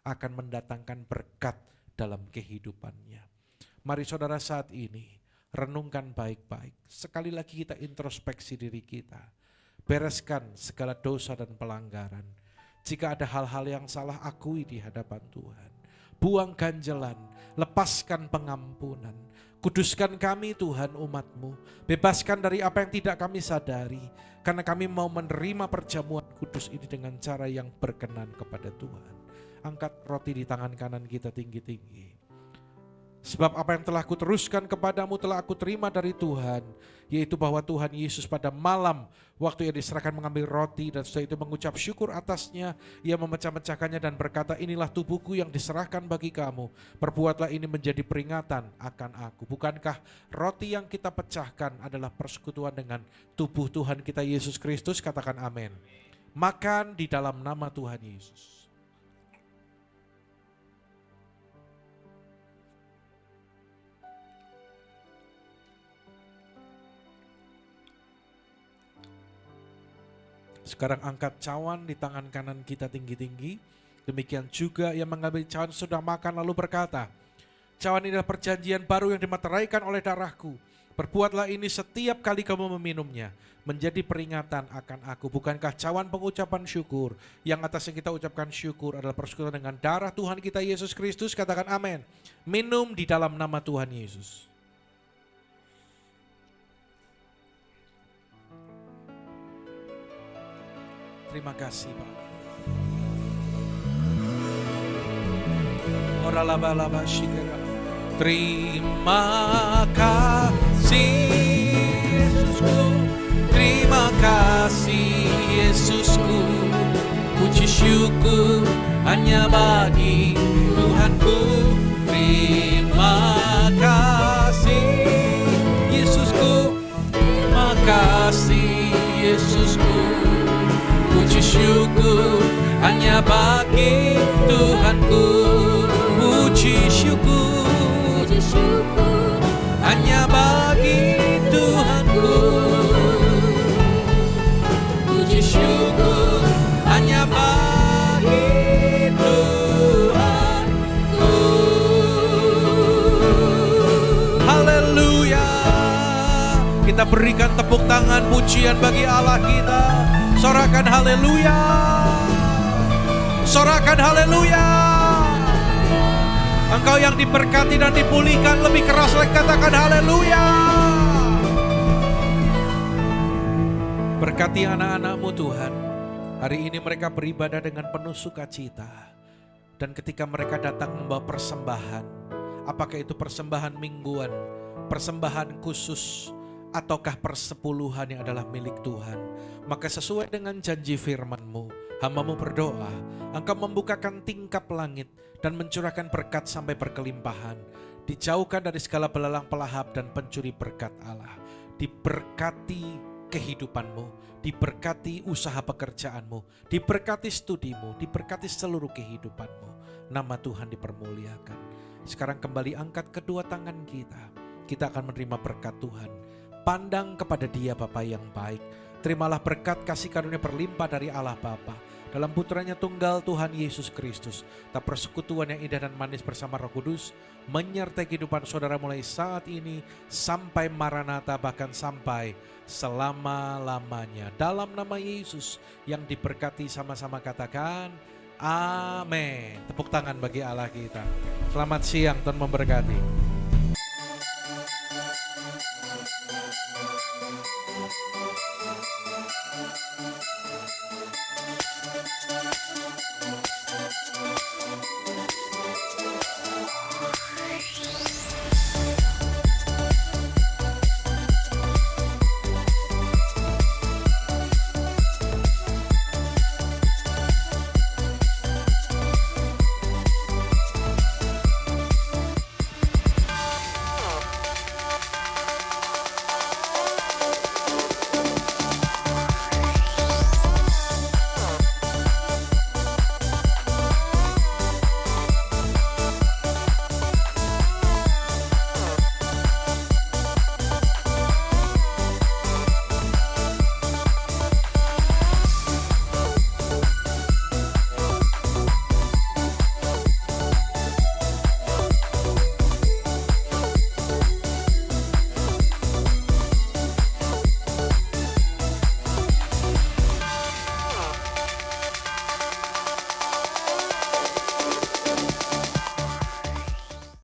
akan mendatangkan berkat dalam kehidupannya. Mari saudara saat ini renungkan baik-baik. Sekali lagi kita introspeksi diri kita. Bereskan segala dosa dan pelanggaran. Jika ada hal-hal yang salah, akui di hadapan Tuhan. Buang ganjelan, lepaskan pengampunan. Kuduskan kami Tuhan umat-Mu. Bebaskan dari apa yang tidak kami sadari. Karena kami mau menerima perjamuan kudus ini dengan cara yang berkenan kepada Tuhan. Angkat roti di tangan kanan kita tinggi-tinggi. Sebab apa yang telah kuteruskan kepadamu telah aku terima dari Tuhan, yaitu bahwa Tuhan Yesus pada malam waktu ia diserahkan mengambil roti dan setelah itu mengucap syukur atasnya, ia memecah-mecahkannya dan berkata, inilah tubuhku yang diserahkan bagi kamu, perbuatlah ini menjadi peringatan akan aku. Bukankah roti yang kita pecahkan adalah persekutuan dengan tubuh Tuhan kita Yesus Kristus? Katakan amin. Makan di dalam nama Tuhan Yesus. Sekarang angkat cawan di tangan kanan kita tinggi-tinggi. Demikian juga yang mengambil cawan sudah makan lalu berkata, cawan ini adalah perjanjian baru yang dimateraikan oleh darahku. Perbuatlah ini setiap kali kamu meminumnya, menjadi peringatan akan aku. Bukankah cawan pengucapan syukur, yang atas yang kita ucapkan syukur adalah persekutuan dengan darah Tuhan kita Yesus Kristus? Katakan amin. Minum di dalam nama Tuhan Yesus. Terima kasih Pak. Ora laba laba shikera. Terima kasih Yesusku, terima kasih Yesusku. Puji syukur hanya bagi Tuhanku. Terima kasih Yesusku, terima kasih Yesusku. Puji syukur hanya bagi Tuhanku. Puji syukur hanya bagi Tuhanku. Puji syukur hanya bagi Tuhanku. Haleluya. Kita berikan tepuk tangan pujian bagi Allah kita. Sorakan haleluya. Sorakan haleluya. Engkau yang diberkati dan dipulihkan, lebih keras lagi katakan haleluya. Berkati anak-anak-Mu Tuhan. Hari ini mereka beribadah dengan penuh sukacita. Dan ketika mereka datang membawa persembahan, apakah itu persembahan mingguan, persembahan khusus, ataukah persepuluhan yang adalah milik Tuhan, maka sesuai dengan janji firman-Mu, hamba-Mu berdoa, Engkau membukakan tingkap langit dan mencurahkan berkat sampai berkelimpahan, dijauhkan dari segala belalang pelahap dan pencuri berkat Allah. Diberkati kehidupan-Mu, diberkati usaha pekerjaan-Mu, diberkati studimu, diberkati seluruh kehidupan-Mu. Nama Tuhan dipermuliakan. Sekarang kembali angkat kedua tangan kita. Kita akan menerima berkat Tuhan. Pandang kepada Dia Bapa yang baik. Terimalah berkat kasih karunia berlimpah dari Allah Bapa dalam putranya tunggal Tuhan Yesus Kristus. Tak persekutuan yang indah dan manis bersama Roh Kudus menyertai kehidupan saudara mulai saat ini sampai Maranatha, bahkan sampai selama-lamanya. Dalam nama Yesus yang diberkati, sama-sama katakan amin. Tepuk tangan bagi Allah kita. Selamat siang, Tuhan memberkati.